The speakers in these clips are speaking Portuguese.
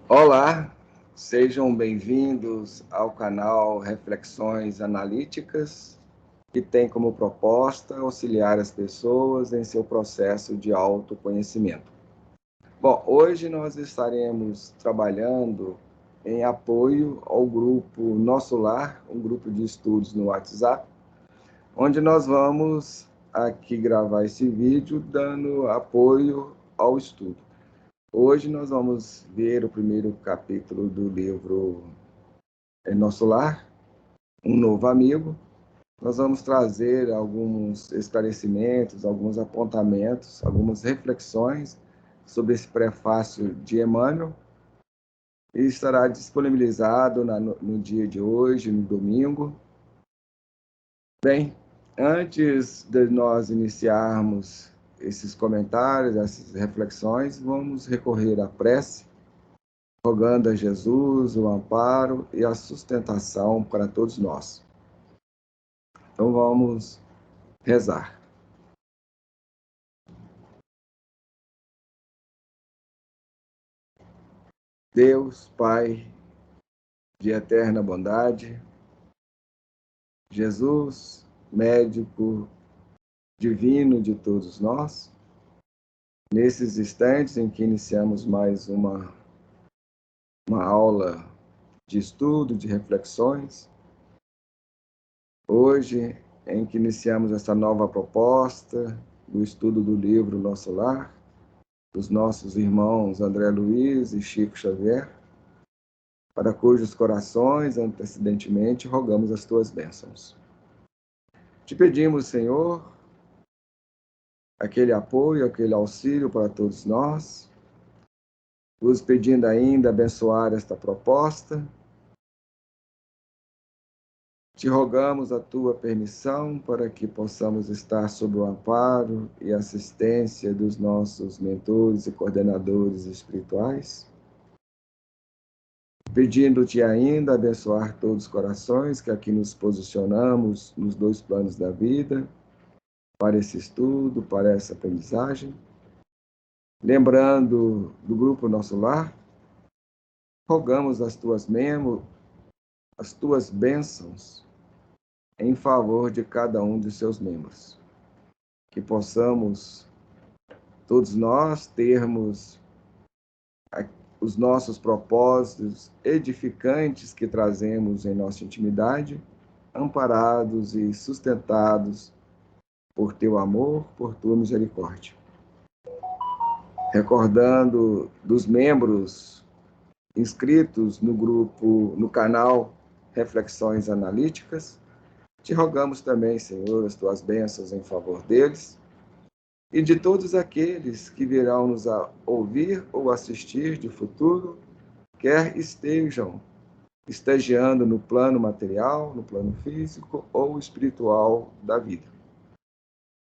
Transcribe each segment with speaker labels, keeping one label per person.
Speaker 1: Olá, sejam bem-vindos ao canal Reflexões Analíticas, que tem como proposta auxiliar as pessoas em seu processo de autoconhecimento. Bom, hoje nós estaremos trabalhando em apoio ao grupo Nosso Lar, um grupo de estudos no WhatsApp, onde nós vamos aqui gravar esse vídeo dando apoio ao estudo. Hoje nós vamos ver o primeiro capítulo do livro Nosso Lar, Um Novo Amigo. Nós vamos trazer alguns esclarecimentos, alguns apontamentos, algumas reflexões sobre esse prefácio de Emmanuel e estará disponibilizado no dia de hoje, no domingo. Bem, antes de nós iniciarmos esses comentários, essas reflexões, vamos recorrer à prece, rogando a Jesus o amparo e a sustentação para todos nós. Então vamos rezar. Deus, Pai de eterna bondade, Jesus, médico divino de todos nós, nesses instantes em que iniciamos mais uma aula de estudo, de reflexões, hoje em que iniciamos essa nova proposta do estudo do livro Nosso Lar, dos nossos irmãos André Luiz e Chico Xavier, para cujos corações antecedentemente rogamos as tuas bênçãos. Te pedimos, Senhor, aquele apoio, aquele auxílio para todos nós, vos pedindo ainda abençoar esta proposta. Te rogamos a tua permissão para que possamos estar sob o amparo e assistência dos nossos mentores e coordenadores espirituais, pedindo-te ainda abençoar todos os corações que aqui nos posicionamos nos dois planos da vida, para esse estudo, para essa aprendizagem. Lembrando do grupo Nosso Lar, rogamos as tuas bênçãos em favor de cada um de seus membros. Que possamos, todos nós, termos os nossos propósitos edificantes que trazemos em nossa intimidade, amparados e sustentados por teu amor, por tua misericórdia. Recordando dos membros inscritos no grupo, no canal Reflexões Analíticas, te rogamos também, Senhor, as tuas bênçãos em favor deles e de todos aqueles que virão nos ouvir ou assistir de futuro, quer estejam estagiando no plano material, no plano físico ou espiritual da vida.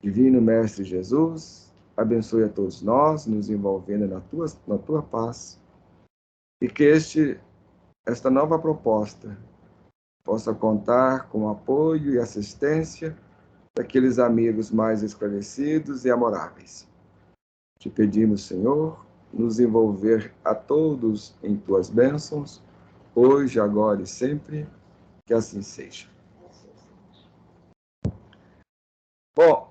Speaker 1: Divino Mestre Jesus, abençoe a todos nós, nos envolvendo na tua paz, e que esta nova proposta possa contar com apoio e assistência daqueles amigos mais esclarecidos e amoráveis. Te pedimos, Senhor, nos envolver a todos em tuas bênçãos, hoje, agora e sempre, que assim seja. Bom,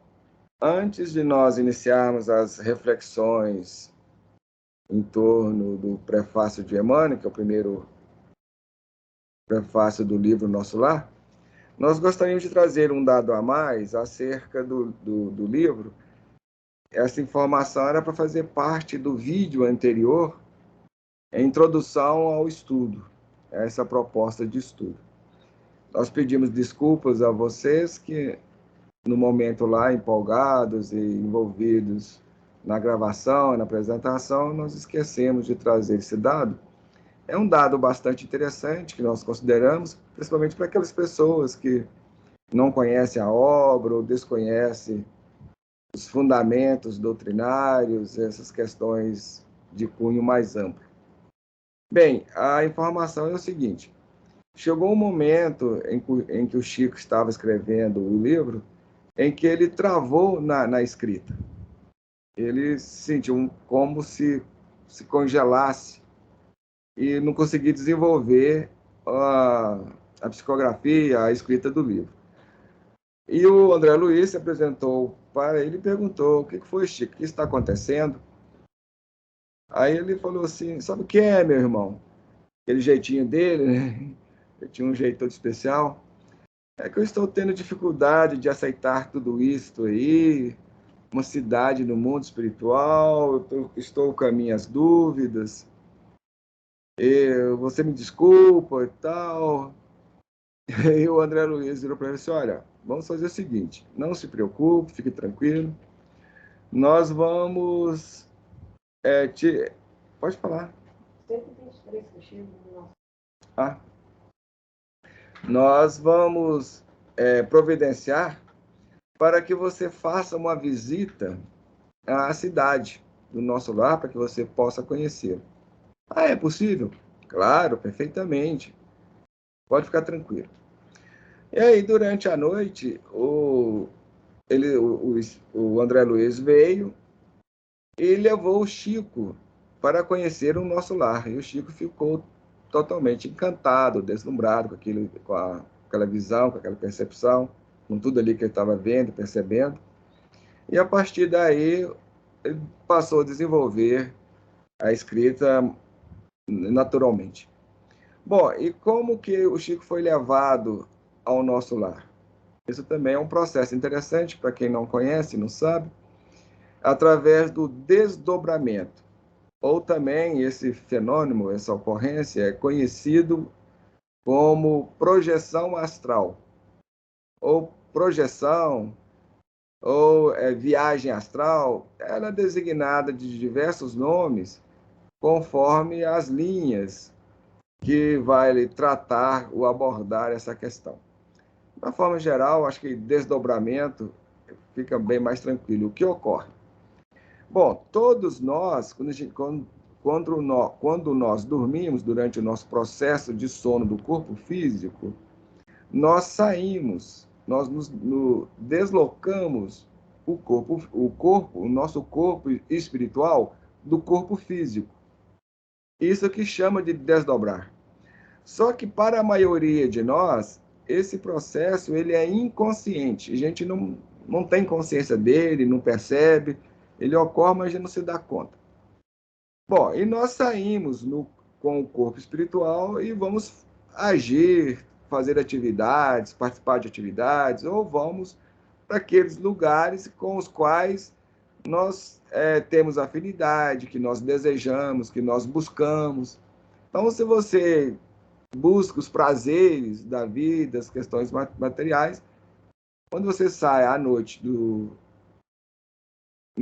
Speaker 1: antes de nós iniciarmos as reflexões em torno do prefácio de Emmanuel, que é o primeiro prefácio do livro Nosso Lar, nós gostaríamos de trazer um dado a mais acerca do livro. Essa informação era para fazer parte do vídeo anterior, a introdução ao estudo, essa proposta de estudo. Nós pedimos desculpas a vocês que, no momento lá, empolgados e envolvidos na gravação e na apresentação, nós esquecemos de trazer esse dado. É um dado bastante interessante que nós consideramos, principalmente para aquelas pessoas que não conhecem a obra ou desconhecem os fundamentos doutrinários, essas questões de cunho mais amplo. Bem, a informação é o seguinte: chegou um momento em que o Chico estava escrevendo o livro, em que ele travou na escrita. Ele sentiu como se congelasse e não consegui desenvolver a psicografia, a escrita do livro. E o André Luiz se apresentou para ele e perguntou: o que foi, Chico? O que está acontecendo? Aí ele falou assim: sabe o que é, meu irmão? Aquele jeitinho dele, né? Ele tinha um jeito todo especial. É que eu estou tendo dificuldade de aceitar tudo isso aí, uma cidade no mundo espiritual, estou com as minhas dúvidas, você me desculpa e tal. E o André Luiz virou para ele e disse: olha, vamos fazer o seguinte, não se preocupe, fique tranquilo, nós vamos te... Pode falar. 123 Ah, nós vamos providenciar para que você faça uma visita à cidade do nosso lar, para que você possa conhecer. Ah, é possível? Claro, perfeitamente. Pode ficar tranquilo. E aí, durante a noite, o André Luiz veio e levou o Chico para conhecer o nosso lar. E o Chico ficou totalmente encantado, deslumbrado com aquela visão, com aquela percepção, com tudo ali que ele estava vendo, percebendo. E a partir daí, ele passou a desenvolver a escrita naturalmente. Bom, e como que o Chico foi levado ao nosso lar? Isso também é um processo interessante para quem não conhece, não sabe, através do desdobramento. Ou também esse fenômeno, essa ocorrência, é conhecido como projeção astral, ou projeção, ou viagem astral. Ela é designada de diversos nomes conforme as linhas que vai tratar ou abordar essa questão. De uma forma geral, acho que desdobramento fica bem mais tranquilo. O que ocorre? Bom, todos nós, quando nós dormimos durante o nosso processo de sono do corpo físico, nós saímos, nós deslocamos o nosso corpo espiritual do corpo físico. Isso que chama de desdobrar. Só que para a maioria de nós, esse processo ele é inconsciente. A gente não tem consciência dele, não percebe, ele ocorre, mas a gente não se dá conta. Bom, e nós saímos com o corpo espiritual e vamos agir, fazer atividades, participar de atividades, ou vamos para aqueles lugares com os quais nós temos afinidade, que nós desejamos, que nós buscamos. Então, se você busca os prazeres da vida, as questões materiais, quando você sai à noite no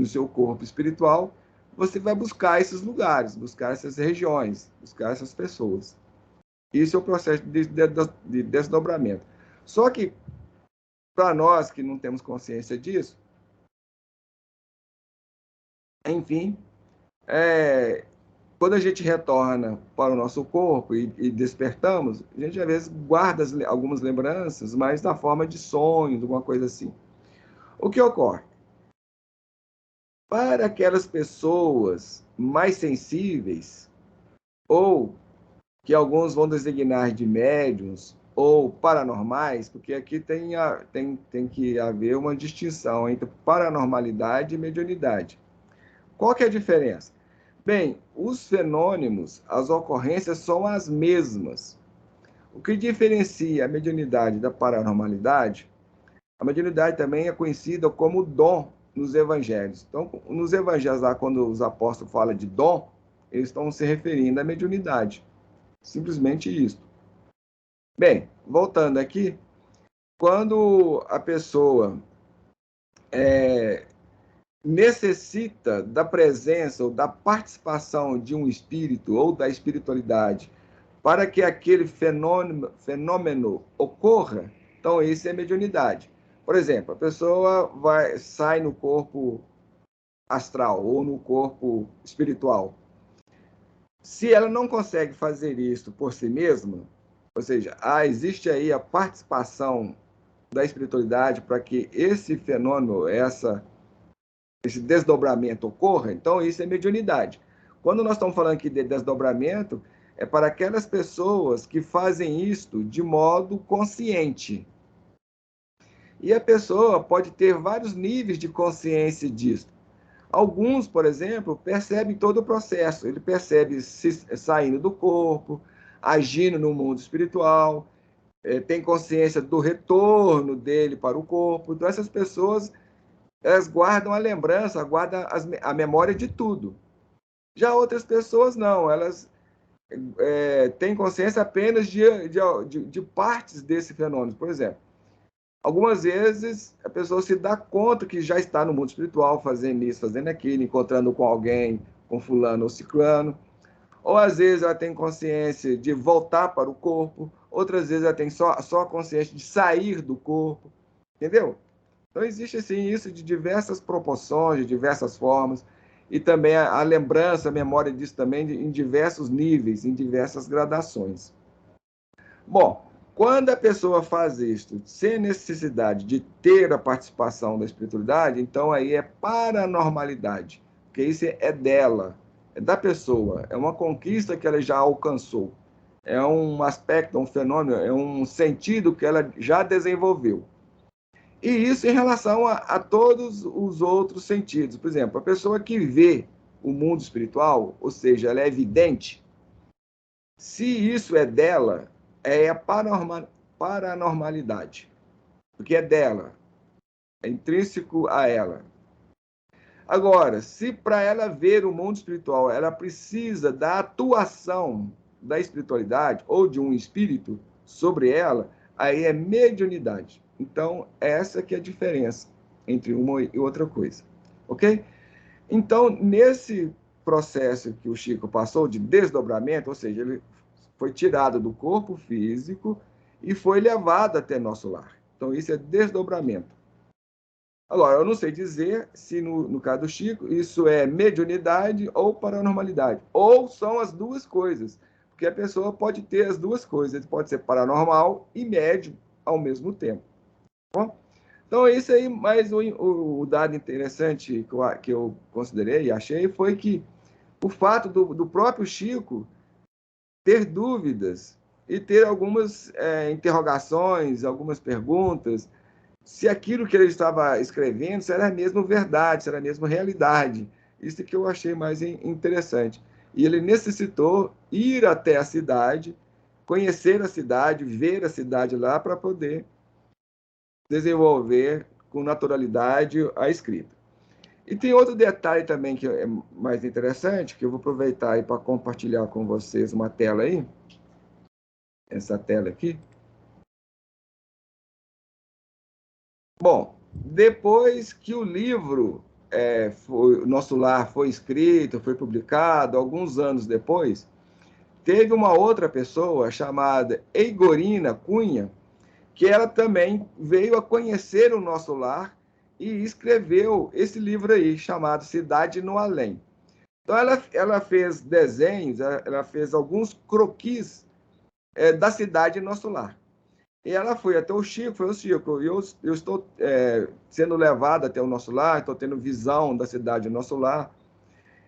Speaker 1: seu corpo espiritual, você vai buscar esses lugares, buscar essas regiões, buscar essas pessoas. Isso é o processo de desdobramento. Só que, para nós que não temos consciência disso, enfim, quando a gente retorna para o nosso corpo e despertamos, a gente às vezes guarda algumas lembranças, mas na forma de sonho, de alguma coisa assim. O que ocorre? Para aquelas pessoas mais sensíveis, ou que alguns vão designar de médiums ou paranormais, porque aqui tem que haver uma distinção entre paranormalidade e mediunidade. Qual que é a diferença? Bem, os fenômenos, as ocorrências são as mesmas. O que diferencia a mediunidade da paranormalidade, a mediunidade também é conhecida como dom nos evangelhos. Então, nos evangelhos, lá, quando os apóstolos falam de dom, eles estão se referindo à mediunidade. Simplesmente isso. Bem, voltando aqui, quando a pessoa necessita da presença ou da participação de um espírito ou da espiritualidade para que aquele fenômeno ocorra, então isso é mediunidade. Por exemplo, a pessoa sai no corpo astral ou no corpo espiritual. Se ela não consegue fazer isso por si mesma, ou seja, existe aí a participação da espiritualidade para que esse fenômeno, esse desdobramento ocorra, então isso é mediunidade. Quando nós estamos falando aqui de desdobramento, é para aquelas pessoas que fazem isto de modo consciente. E a pessoa pode ter vários níveis de consciência disso. Alguns, por exemplo, percebem todo o processo. Ele percebe saindo do corpo, agindo no mundo espiritual, tem consciência do retorno dele para o corpo. Então, essas pessoas, elas guardam a lembrança, guardam a memória de tudo. Já outras pessoas não, elas têm consciência apenas de partes desse fenômeno. Por exemplo, algumas vezes a pessoa se dá conta que já está no mundo espiritual, fazendo isso, fazendo aquilo, encontrando com alguém, com fulano ou ciclano. Ou às vezes ela tem consciência de voltar para o corpo, outras vezes ela tem só a consciência de sair do corpo, entendeu? Então existe assim isso de diversas proporções, de diversas formas, e também a lembrança, a memória disso também em diversos níveis, em diversas gradações. Bom, quando a pessoa faz isto sem necessidade de ter a participação da espiritualidade, então aí é paranormalidade, porque isso é dela, é da pessoa, é uma conquista que ela já alcançou, é um aspecto, um fenômeno, é um sentido que ela já desenvolveu. E isso em relação a todos os outros sentidos. Por exemplo, a pessoa que vê o mundo espiritual, ou seja, ela é evidente, se isso é dela, é a paranormalidade, porque é dela, é intrínseco a ela. Agora, se para ela ver o mundo espiritual, ela precisa da atuação da espiritualidade ou de um espírito sobre ela, aí é mediunidade. Então, essa que é a diferença entre uma e outra coisa, ok? Então, nesse processo que o Chico passou de desdobramento, ou seja, ele foi tirado do corpo físico e foi levado até nosso lar. Então, isso é desdobramento. Agora, eu não sei dizer se, no caso do Chico, isso é mediunidade ou paranormalidade. Ou são as duas coisas. Porque a pessoa pode ter as duas coisas. Ele pode ser paranormal e médium ao mesmo tempo. Tá bom? Então, isso aí, mais o dado interessante que eu considerei e achei foi que o fato do próprio Chico ter dúvidas e ter algumas interrogações, algumas perguntas, se aquilo que ele estava escrevendo se era mesmo verdade, se era mesmo realidade. Isso que eu achei mais interessante. E ele necessitou ir até a cidade, conhecer a cidade, ver a cidade lá para poder desenvolver com naturalidade a escrita. E tem outro detalhe também que é mais interessante, que eu vou aproveitar aí para compartilhar com vocês uma tela aí, essa tela aqui. Bom, depois que o livro Nosso Lar foi escrito, foi publicado, alguns anos depois, teve uma outra pessoa chamada Eigorina Cunha, que ela também veio a conhecer o Nosso Lar e escreveu esse livro aí, chamado Cidade no Além. Então, ela fez desenhos, ela fez alguns croquis da cidade Nosso Lar. E ela foi até o Chico, foi o Chico, eu estou sendo levado até o Nosso Lar, estou tendo visão da cidade Nosso Lar,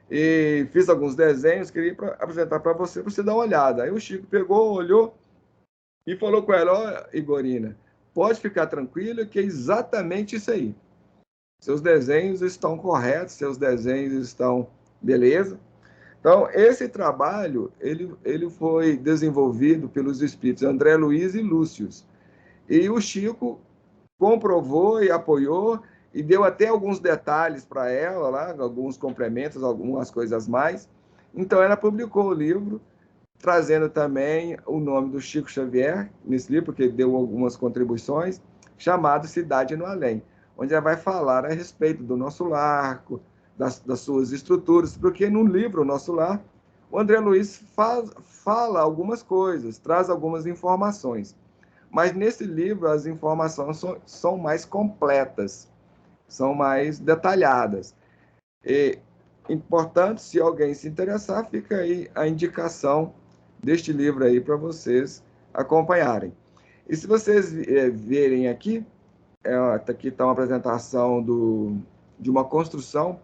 Speaker 1: e fiz alguns desenhos, queria apresentar para você dar uma olhada. Aí o Chico pegou, olhou e falou com ela, ó, Igorina, pode ficar tranquila que é exatamente isso aí. Seus desenhos estão corretos, seus desenhos estão beleza. Então, esse trabalho, ele foi desenvolvido pelos espíritos André Luiz e Lúcio. E o Chico comprovou e apoiou e deu até alguns detalhes para ela, lá, alguns complementos, algumas coisas mais. Então, ela publicou o livro, trazendo também o nome do Chico Xavier nesse livro, porque deu algumas contribuições, chamado Cidade no Além, onde ela vai falar a respeito do nosso lar, das suas estruturas, porque no livro Nosso Lar, o André Luiz fala algumas coisas, traz algumas informações. Mas nesse livro as informações são mais completas, são mais detalhadas. E, importante, se alguém se interessar, fica aí a indicação deste livro aí para vocês acompanharem. E se vocês verem aqui, aqui está uma apresentação de uma construção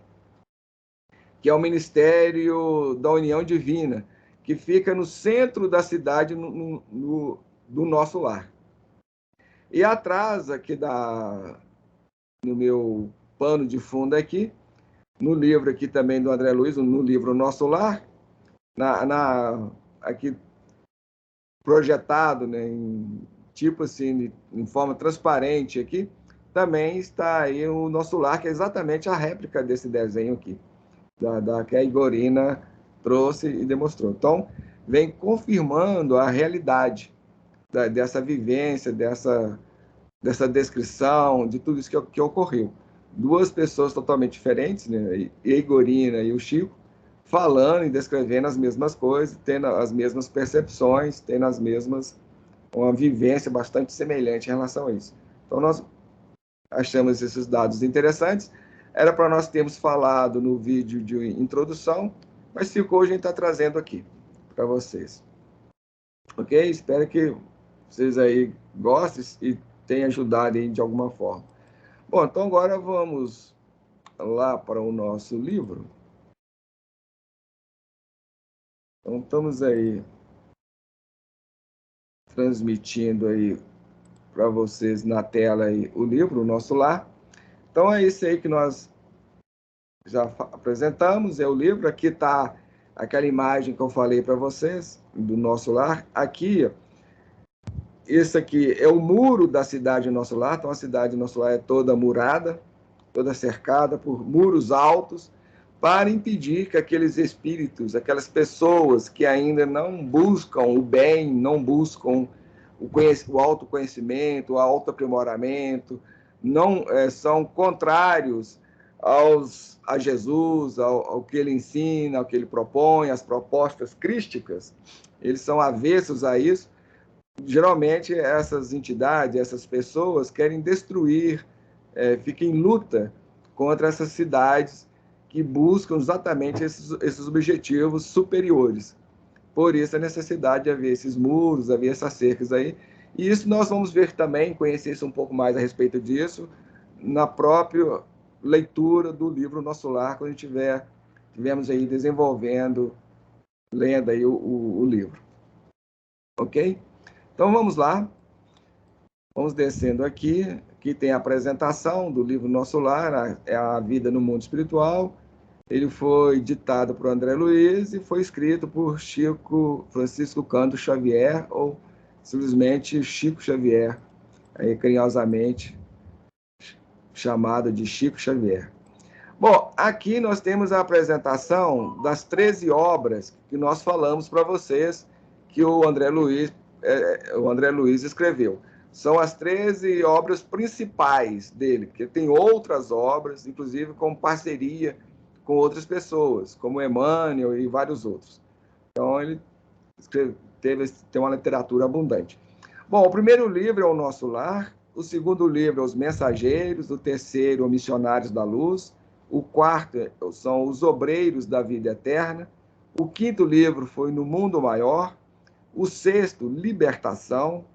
Speaker 1: que é o Ministério da União Divina, que fica no centro da cidade, do nosso lar. E atrás, aqui no meu pano de fundo aqui, no livro aqui também do André Luiz, no livro Nosso Lar, aqui projetado, né, tipo assim, em forma transparente aqui, também está aí o Nosso Lar, que é exatamente a réplica desse desenho aqui, que a Igorina trouxe e demonstrou. Então, vem confirmando a realidade dessa vivência, dessa descrição, de tudo isso que ocorreu. Duas pessoas totalmente diferentes, né, a Igorina e o Chico, falando e descrevendo as mesmas coisas, tendo as mesmas percepções, tendo uma vivência bastante semelhante em relação a isso. Então, nós achamos esses dados interessantes. Era para nós termos falado no vídeo de introdução, mas ficou, a gente está trazendo aqui para vocês. Ok? Espero que vocês aí gostem e tenham ajudado aí de alguma forma. Bom, então agora vamos lá para o nosso livro. Então, estamos aí transmitindo aí para vocês na tela aí o livro, o Nosso Lar. Então, é isso aí que nós já apresentamos, é o livro. Aqui está aquela imagem que eu falei para vocês, do Nosso Lar. Aqui, esse aqui é o muro da cidade Nosso Lar. Então, a cidade Nosso Lar é toda murada, toda cercada por muros altos, para impedir que aqueles espíritos, aquelas pessoas que ainda não buscam o bem, não buscam o autoconhecimento, o autoaprimoramento, não são contrários a Jesus, ao que ele ensina, ao que ele propõe, às propostas crísticas, eles são avessos a isso. Geralmente, essas entidades, essas pessoas querem destruir, ficam em luta contra essas cidades que buscam exatamente esses objetivos superiores. Por isso, a necessidade de haver esses muros, haver essas cercas aí. E isso nós vamos ver também, conhecer isso um pouco mais a respeito disso, na própria leitura do livro Nosso Lar, quando estivermos aí desenvolvendo, lendo aí o livro. Ok? Então, vamos lá. Vamos descendo aqui. Aqui tem a apresentação do livro Nosso Lar, é a vida no mundo espiritual. Ele foi ditado por André Luiz e foi escrito por Chico Francisco Cândido Xavier, ou simplesmente Chico Xavier, aí, carinhosamente chamado de Chico Xavier. Bom, aqui nós temos a apresentação das 13 obras que nós falamos para vocês, que o André Luiz escreveu. São as 13 obras principais dele, porque tem outras obras, inclusive com parceria com outras pessoas, como Emmanuel e vários outros. Então, ele tem uma literatura abundante. Bom, o primeiro livro é O Nosso Lar, o segundo livro é Os Mensageiros, o terceiro, Os Missionários da Luz, o quarto são Os Obreiros da Vida Eterna, o quinto livro foi No Mundo Maior, o sexto, Libertação,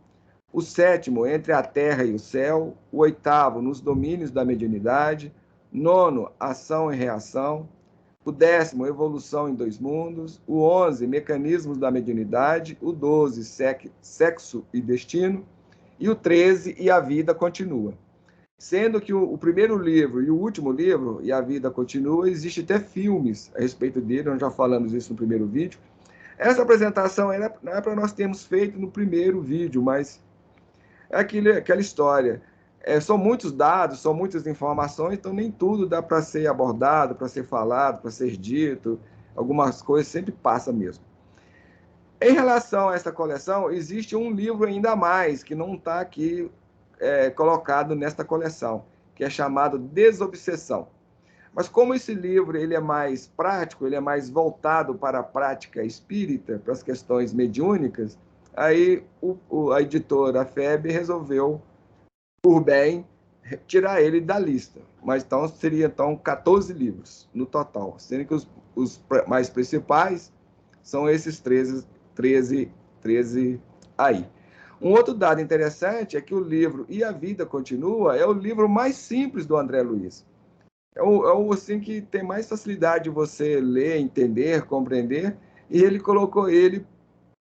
Speaker 1: o sétimo, Entre a Terra e o Céu, o oitavo, Nos Domínios da Mediunidade, nono, Ação e Reação, o 10º, Evolução em Dois Mundos, o 11, Mecanismos da Mediunidade, o 12, Sexo e Destino, e o 13, E a Vida Continua. Sendo que o primeiro livro e o último livro, E a Vida Continua, existe até filmes a respeito dele, nós já falamos isso no primeiro vídeo. Essa apresentação não é para nós termos feito no primeiro vídeo, mas é aquela história. São muitos dados, são muitas informações, então nem tudo dá para ser abordado, para ser falado, para ser dito. Algumas coisas sempre passam mesmo. Em relação a essa coleção, existe um livro ainda a mais, que não está aqui colocado nesta coleção, que é chamado Desobsessão. Mas como esse livro ele é mais prático, ele é mais voltado para a prática espírita, para as questões mediúnicas, aí a editora FEB resolveu, por bem, tirar ele da lista. Mas então seria 14 livros no total, sendo que os mais principais são esses 13 aí. Um outro dado interessante é que o livro E a Vida Continua é o livro mais simples do André Luiz. É o assim, que tem mais facilidade de você ler, entender, compreender, e ele colocou ele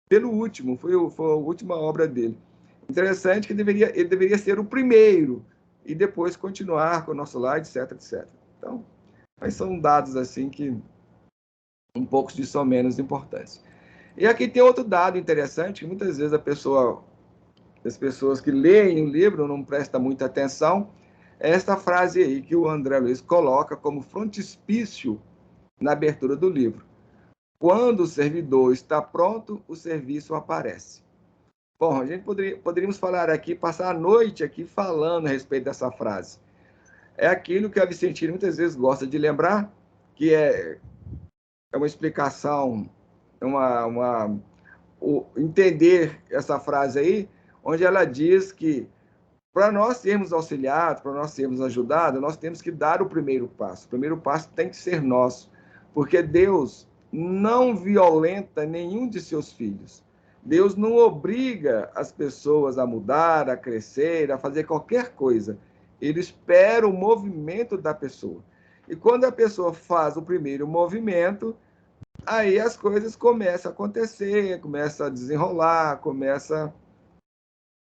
Speaker 1: pelo último, foi a última obra dele. Interessante que ele deveria ser o primeiro, e depois continuar com o nosso lar, etc, etc. Então, mas são dados assim que um pouco de são menos importantes. E aqui tem outro dado interessante, que muitas vezes as pessoas que leem o livro não prestam muita atenção, é esta frase aí que o André Luiz coloca como frontispício na abertura do livro. Quando o servidor está pronto, o serviço aparece. Bom, a gente poderíamos falar aqui, passar a noite aqui falando a respeito dessa frase. É aquilo que a Vicentina muitas vezes gosta de lembrar, que é uma explicação, entender essa frase aí, onde ela diz que para nós sermos auxiliados, para nós sermos ajudados, nós temos que dar o primeiro passo. O primeiro passo tem que ser nosso, porque Deus não violenta nenhum de seus filhos. Deus não obriga as pessoas a mudar, a crescer, a fazer qualquer coisa. Ele espera o movimento da pessoa. E quando a pessoa faz o primeiro movimento, aí as coisas começam a acontecer, começa a desenrolar,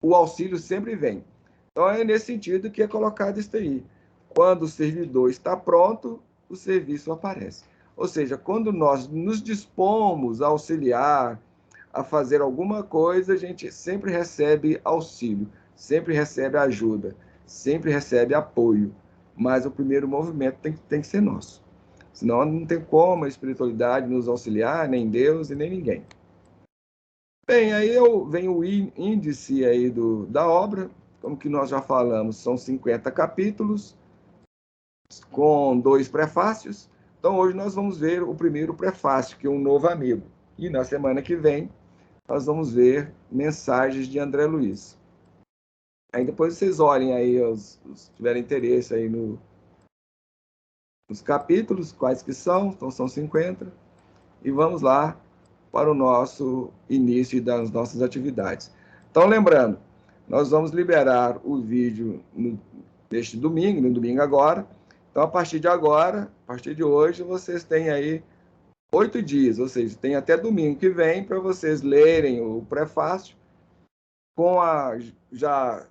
Speaker 1: o auxílio sempre vem. Então é nesse sentido que é colocado isso aí. Quando o servidor está pronto, o serviço aparece. Ou seja, quando nós nos dispomos a auxiliar, a fazer alguma coisa, a gente sempre recebe auxílio, sempre recebe ajuda, sempre recebe apoio. Mas o primeiro movimento tem que ser nosso. Senão não tem como a espiritualidade nos auxiliar, nem Deus e nem ninguém. Bem, aí vem o índice aí da obra, como que nós já falamos, são 50 capítulos, com 2 prefácios. Então, hoje nós vamos ver o primeiro prefácio, que é um novo amigo. E na semana que vem, nós vamos ver mensagens de André Luiz. Aí depois vocês olhem aí, se tiverem interesse aí nos capítulos, quais que são, então são 50. E vamos lá para o nosso início das nossas atividades. Então, lembrando, nós vamos liberar o vídeo neste domingo, no domingo agora. Então, a partir de agora, a partir de hoje, vocês têm aí 8 dias, ou seja, tem até domingo que vem para vocês lerem o prefácio, já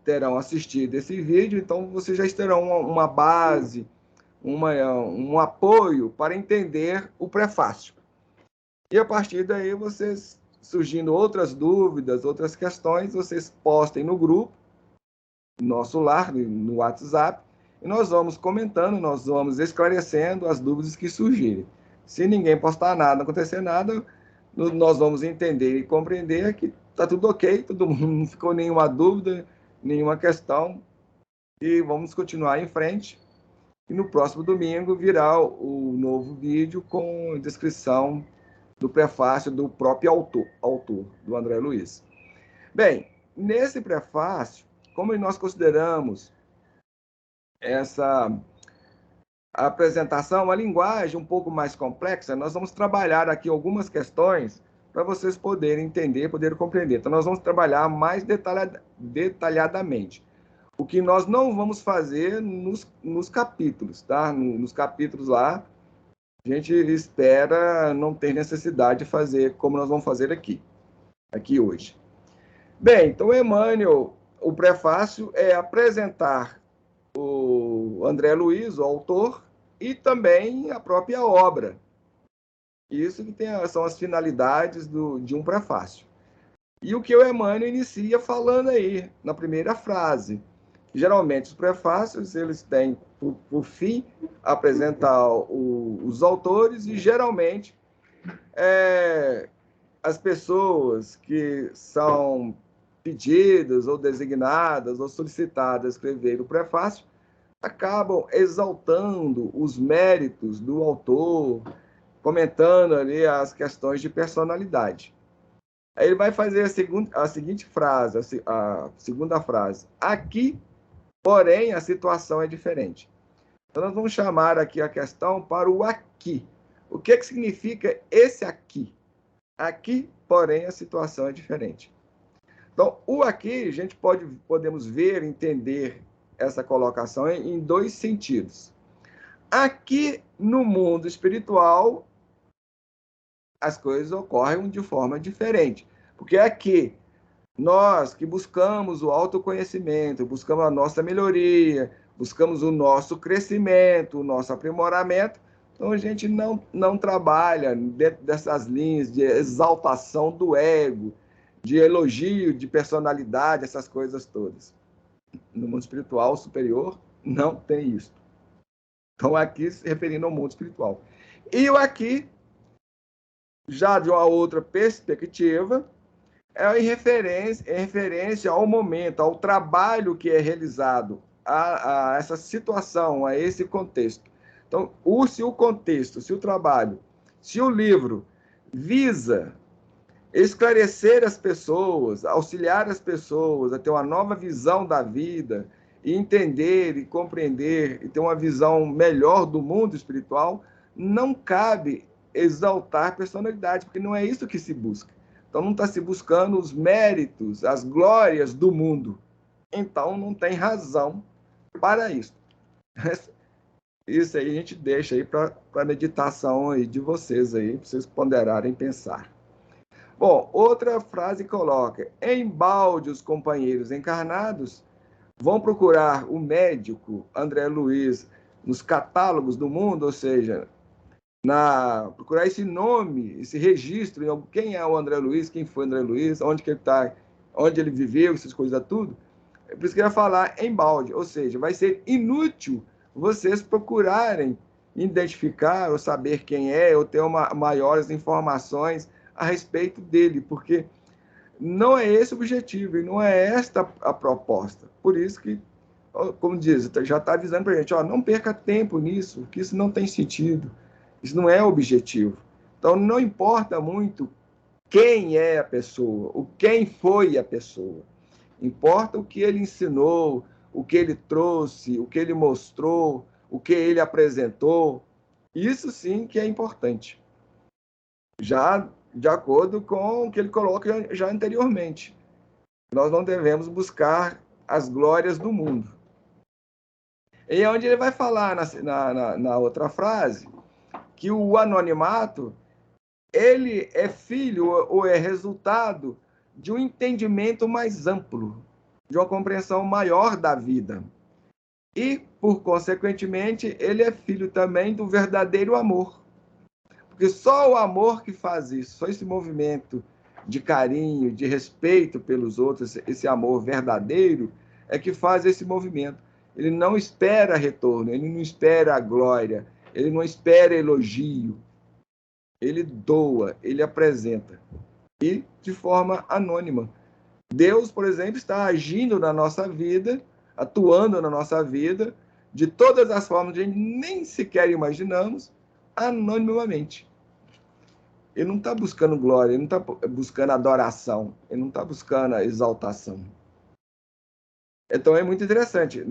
Speaker 1: terão assistido esse vídeo, então vocês já terão uma base, um apoio para entender o prefácio. E a partir daí, vocês, surgindo outras dúvidas, outras questões, vocês postem no grupo, no nosso lar, no WhatsApp, e nós vamos comentando, nós vamos esclarecendo as dúvidas que surgirem. Se ninguém postar nada, não acontecer nada, nós vamos entender e compreender que está tudo ok, todo mundo não ficou nenhuma dúvida, nenhuma questão, e vamos continuar em frente. E no próximo domingo virá o novo vídeo com descrição do prefácio do próprio autor, do André Luiz. Bem, nesse prefácio, como nós consideramos essa apresentação, uma linguagem um pouco mais complexa, nós vamos trabalhar aqui algumas questões para vocês poderem entender, poderem compreender. Então, nós vamos trabalhar mais detalhadamente. O que nós não vamos fazer nos capítulos, tá? Nos capítulos lá, a gente espera não ter necessidade de fazer como nós vamos fazer aqui hoje. Bem, então, Emmanuel, o prefácio é apresentar o André Luiz, o autor, e também a própria obra. Isso que são as finalidades de um prefácio. E o que o Emmanuel inicia falando aí, na primeira frase. Geralmente, os prefácios, eles têm por fim apresentar os autores e, geralmente, as pessoas que são pedidas ou designadas ou solicitadas a escrever o prefácio acabam exaltando os méritos do autor, comentando ali as questões de personalidade. Aí ele vai fazer a seguinte frase, a segunda frase. Aqui, porém, a situação é diferente. Então, nós vamos chamar aqui a questão para o aqui. O que significa esse aqui? Aqui, porém, a situação é diferente. Então, o aqui, a gente podemos ver, entender essa colocação em 2 sentidos. Aqui, no mundo espiritual, as coisas ocorrem de forma diferente. Porque aqui, nós que buscamos o autoconhecimento, buscamos a nossa melhoria, buscamos o nosso crescimento, o nosso aprimoramento, então a gente não trabalha dentro dessas linhas de exaltação do ego, de elogio de personalidade, essas coisas todas. No mundo espiritual superior, não tem isso. Então, aqui se referindo ao mundo espiritual. E o aqui, já de uma outra perspectiva, é em referência ao momento, ao trabalho que é realizado, a essa situação, a esse contexto. Então, se o contexto, se o trabalho, se o livro visa esclarecer as pessoas, auxiliar as pessoas a ter uma nova visão da vida, e entender e compreender e ter uma visão melhor do mundo espiritual, não cabe exaltar personalidade, porque não é isso que se busca. Então, não está se buscando os méritos, as glórias do mundo. Então, não tem razão para isso. Isso aí a gente deixa aí para a meditação aí de vocês aí, para vocês ponderarem e pensar. Bom, outra frase coloca: embalde os companheiros encarnados vão procurar o médico André Luiz nos catálogos do mundo, ou seja, procurar esse nome, esse registro, quem é o André Luiz, quem foi o André Luiz, onde que ele está, onde ele viveu, essas coisas tudo. É por isso que eu ia falar em balde, ou seja, vai ser inútil vocês procurarem identificar ou saber quem é, ou ter maiores informações a respeito dele, porque não é esse o objetivo e não é esta a proposta. Por isso que, como diz, já está avisando para a gente, não perca tempo nisso, que isso não tem sentido, isso não é o objetivo. Então, não importa muito quem é a pessoa, quem foi a pessoa. Importa o que ele ensinou, o que ele trouxe, o que ele mostrou, o que ele apresentou. Isso sim que é importante. Já de acordo com o que ele coloca já anteriormente. Nós não devemos buscar as glórias do mundo. E onde ele vai falar na outra frase que o anonimato ele é filho ou é resultado de um entendimento mais amplo, de uma compreensão maior da vida. E, por consequentemente, ele é filho também do verdadeiro amor. Porque só o amor que faz isso, só esse movimento de carinho, de respeito pelos outros, esse amor verdadeiro, é que faz esse movimento. Ele não espera retorno, ele não espera a glória, ele não espera elogio. Ele doa, ele apresenta. E de forma anônima. Deus, por exemplo, está agindo na nossa vida, atuando na nossa vida, de todas as formas que a gente nem sequer imaginamos, anonimamente. Ele não está buscando glória, ele não está buscando adoração, ele não está buscando a exaltação. Então é muito interessante.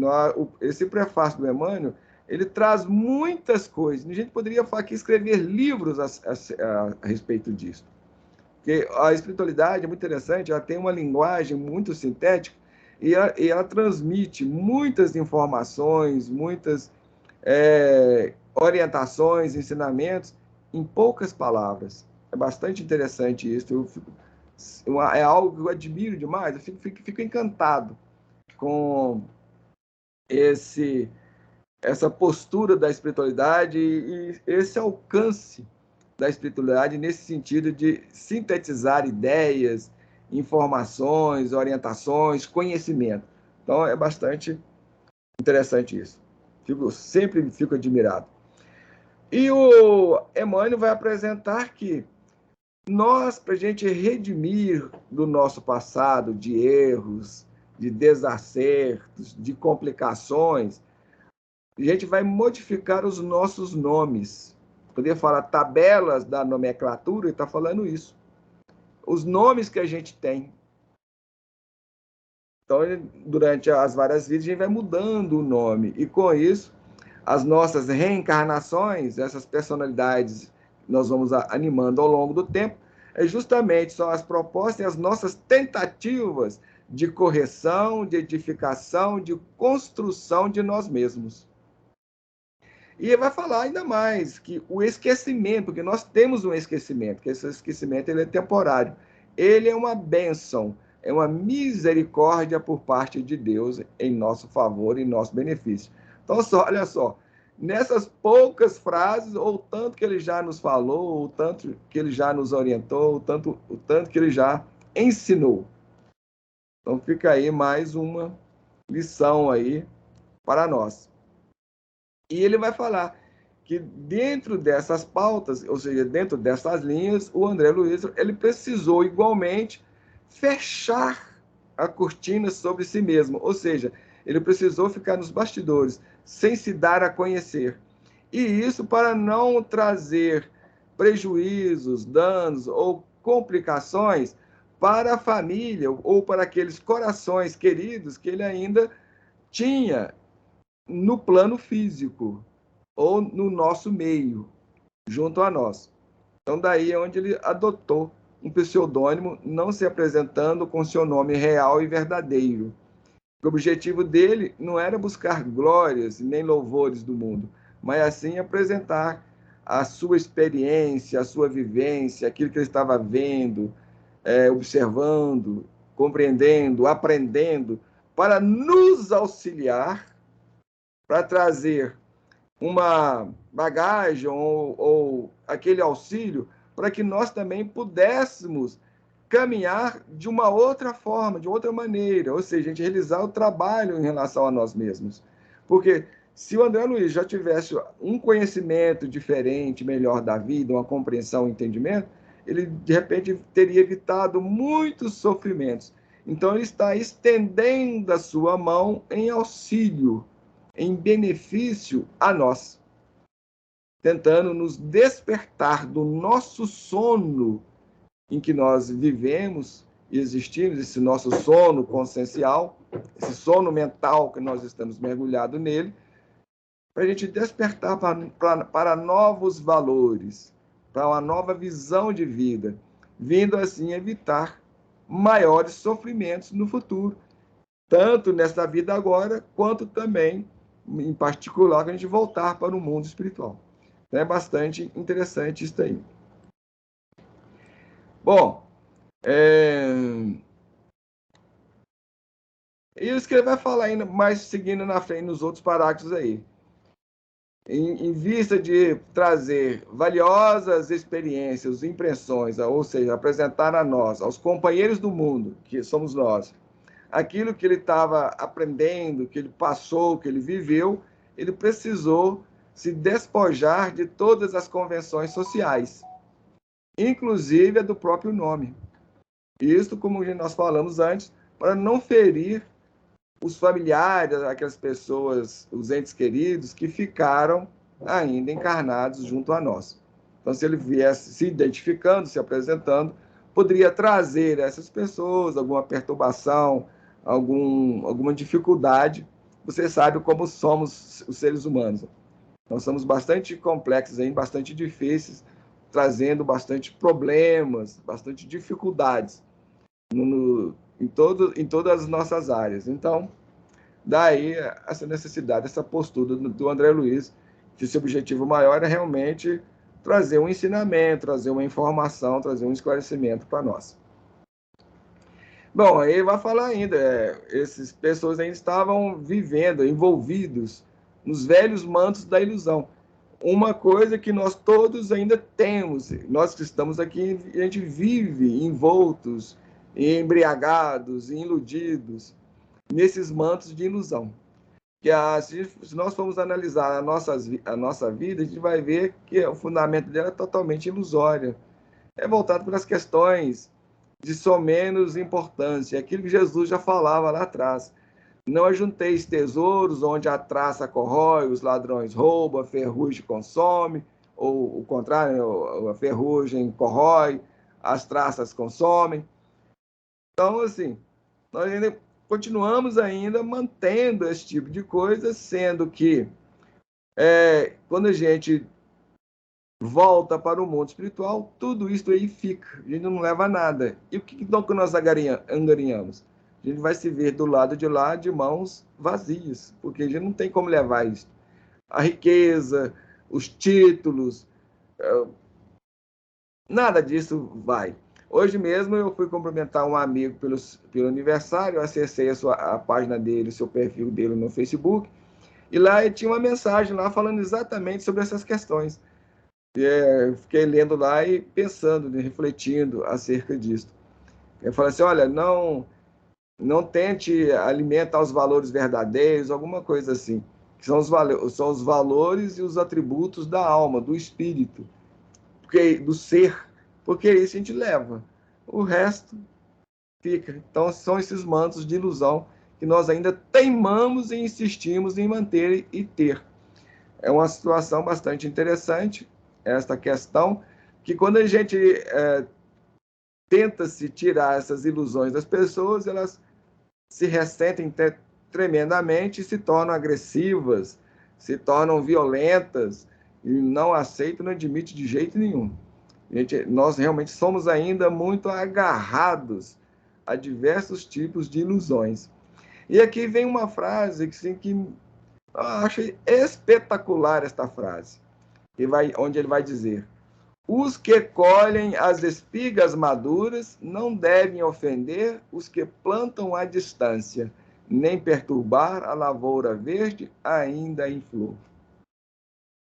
Speaker 1: Esse prefácio do Emmanuel, ele traz muitas coisas. A gente poderia aqui escrever livros a respeito disso. Porque a espiritualidade é muito interessante, ela tem uma linguagem muito sintética e ela transmite muitas informações, muitas orientações, ensinamentos em poucas palavras. É bastante interessante isso. É algo que eu admiro demais, eu fico encantado com essa postura da espiritualidade e esse alcance da espiritualidade nesse sentido de sintetizar ideias, informações, orientações, conhecimento. Então, é bastante interessante isso. Sempre fico admirado. E o Emmanuel vai apresentar que nós, para a gente redimir do nosso passado de erros, de desacertos, de complicações, a gente vai modificar os nossos nomes. Poderia falar tabelas da nomenclatura, e está falando isso. Os nomes que a gente tem. Então, durante as várias vidas, a gente vai mudando o nome. E com isso, as nossas reencarnações, essas personalidades nós vamos animando ao longo do tempo, justamente são as propostas e as nossas tentativas de correção, de edificação, de construção de nós mesmos. E ele vai falar ainda mais que o esquecimento, porque nós temos um esquecimento, que esse esquecimento ele é temporário. Ele é uma bênção, é uma misericórdia por parte de Deus em nosso favor e em nosso benefício. Então, olha só, nessas poucas frases, ou o tanto que ele já nos falou, ou o tanto que ele já nos orientou, o tanto que ele já ensinou. Então, fica aí mais uma lição aí para nós. E ele vai falar que dentro dessas pautas, ou seja, dentro dessas linhas, o André Luiz ele precisou igualmente fechar a cortina sobre si mesmo, ou seja, ele precisou ficar nos bastidores, sem se dar a conhecer. E isso para não trazer prejuízos, danos ou complicações para a família ou para aqueles corações queridos que ele ainda tinha no plano físico ou no nosso meio, junto a nós. Então, daí é onde ele adotou um pseudônimo, não se apresentando com seu nome real e verdadeiro. O objetivo dele não era buscar glórias nem louvores do mundo, mas assim apresentar a sua experiência, a sua vivência, aquilo que ele estava vendo, observando, compreendendo, aprendendo, para nos auxiliar, para trazer uma bagagem ou aquele auxílio para que nós também pudéssemos caminhar de uma outra forma, de outra maneira, ou seja, a gente realizar o trabalho em relação a nós mesmos. Porque se o André Luiz já tivesse um conhecimento diferente, melhor da vida, uma compreensão, um entendimento, ele de repente teria evitado muitos sofrimentos. Então ele está estendendo a sua mão em auxílio, em benefício a nós, tentando nos despertar do nosso sono em que nós vivemos e existimos, esse nosso sono consciencial, esse sono mental que nós estamos mergulhados nele, para a gente despertar para novos valores, para uma nova visão de vida, vindo assim evitar maiores sofrimentos no futuro, tanto nessa vida agora, quanto também, em particular, quando a gente voltar para o mundo espiritual. Então, é bastante interessante isso aí. Bom, isso que ele vai falar ainda mais seguindo na frente nos outros parágrafos aí. Em vista de trazer valiosas experiências, impressões, ou seja, apresentar a nós, aos companheiros do mundo, que somos nós, aquilo que ele estava aprendendo, que ele passou, que ele viveu, ele precisou se despojar de todas as convenções sociais, inclusive a do próprio nome. Isso, como nós falamos antes, para não ferir os familiares, aquelas pessoas, os entes queridos que ficaram ainda encarnados junto a nós. Então, se ele viesse se identificando, se apresentando, poderia trazer a essas pessoas alguma perturbação, alguma dificuldade. Você sabe como somos os seres humanos. Nós somos bastante complexos, bastante difíceis, trazendo bastante problemas, bastante dificuldades em todas as nossas áreas. Então, daí essa necessidade, essa postura do André Luiz, que seu objetivo maior é realmente trazer um ensinamento, trazer uma informação, trazer um esclarecimento para nós. Bom, aí vai falar ainda, essas pessoas ainda estavam vivendo, envolvidos nos velhos mantos da ilusão. Uma coisa que nós todos ainda temos, nós que estamos aqui, a gente vive envoltos, embriagados, iludidos, nesses mantos de ilusão. Que se nós formos analisar a nossa vida, a gente vai ver que o fundamento dela é totalmente ilusório. É voltado para as questões de somenos importância, aquilo que Jesus já falava lá atrás. Não ajunteis tesouros onde a traça corrói, os ladrões roubam, a ferrugem consome, ou o contrário, a ferrugem corrói, as traças consomem. Então, assim, nós ainda continuamos ainda mantendo esse tipo de coisa, sendo que quando a gente volta para o mundo espiritual, tudo isso aí fica, a gente não leva nada. E o que então que nós angariamos? A gente vai se ver do lado de lá de mãos vazias, porque a gente não tem como levar isso. a riqueza, os títulos, nada disso vai. Hoje mesmo eu fui cumprimentar um amigo pelo aniversário, eu acessei a página dele, o seu perfil dele no Facebook, e lá tinha uma mensagem lá falando exatamente sobre essas questões. Eu fiquei lendo lá e pensando, refletindo acerca disso. Eu falei assim, olha, não tente alimentar os valores verdadeiros, alguma coisa assim, que são os valores e os atributos da alma, do espírito, do ser, porque isso a gente leva. O resto fica. Então, são esses mantos de ilusão que nós ainda teimamos e insistimos em manter e ter. É uma situação bastante interessante, esta questão, que quando a gente tenta se tirar essas ilusões das pessoas, elas se ressentem tremendamente e se tornam agressivas, se tornam violentas, e não aceitam, não admitem de jeito nenhum. Nós realmente somos ainda muito agarrados a diversos tipos de ilusões. E aqui vem uma frase que eu acho espetacular esta frase, onde ele vai dizer: os que colhem as espigas maduras não devem ofender os que plantam à distância, nem perturbar a lavoura verde ainda em flor.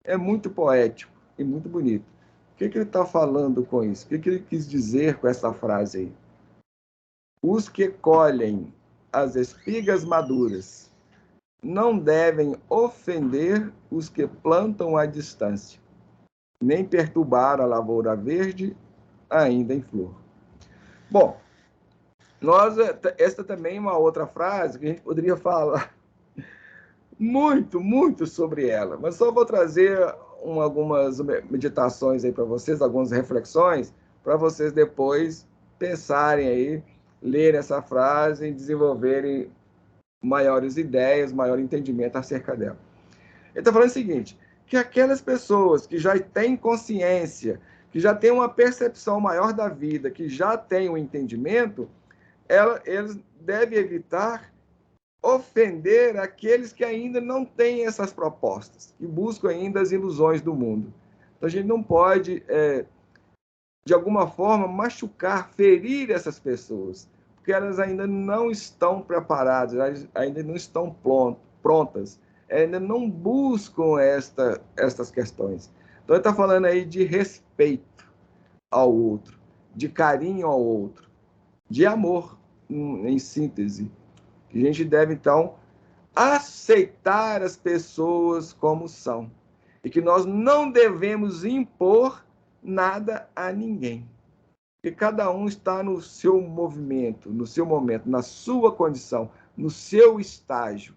Speaker 1: É muito poético e muito bonito. O que ele está falando com isso? O que ele quis dizer com essa frase aí? Os que colhem as espigas maduras não devem ofender os que plantam à distância, nem perturbar a lavoura verde ainda em flor. Bom, esta também é uma outra frase que a gente poderia falar muito sobre ela, mas só vou trazer algumas meditações aí para vocês, algumas reflexões, para vocês depois pensarem aí, lerem essa frase e desenvolverem maiores ideias, maior entendimento acerca dela. Ele está falando o seguinte, que aquelas pessoas que já têm consciência, que já têm uma percepção maior da vida, que já têm um entendimento, eles devem evitar ofender aqueles que ainda não têm essas propostas, que buscam ainda as ilusões do mundo. Então a gente não pode, de alguma forma, machucar, ferir essas pessoas, porque elas ainda não estão preparadas, elas ainda não estão prontas, ainda não buscam estas questões. Então ele está falando aí de respeito ao outro, de carinho ao outro, de amor, em síntese. A gente deve, então, aceitar as pessoas como são. E que nós não devemos impor nada a ninguém. Porque cada um está no seu movimento, no seu momento, na sua condição, no seu estágio.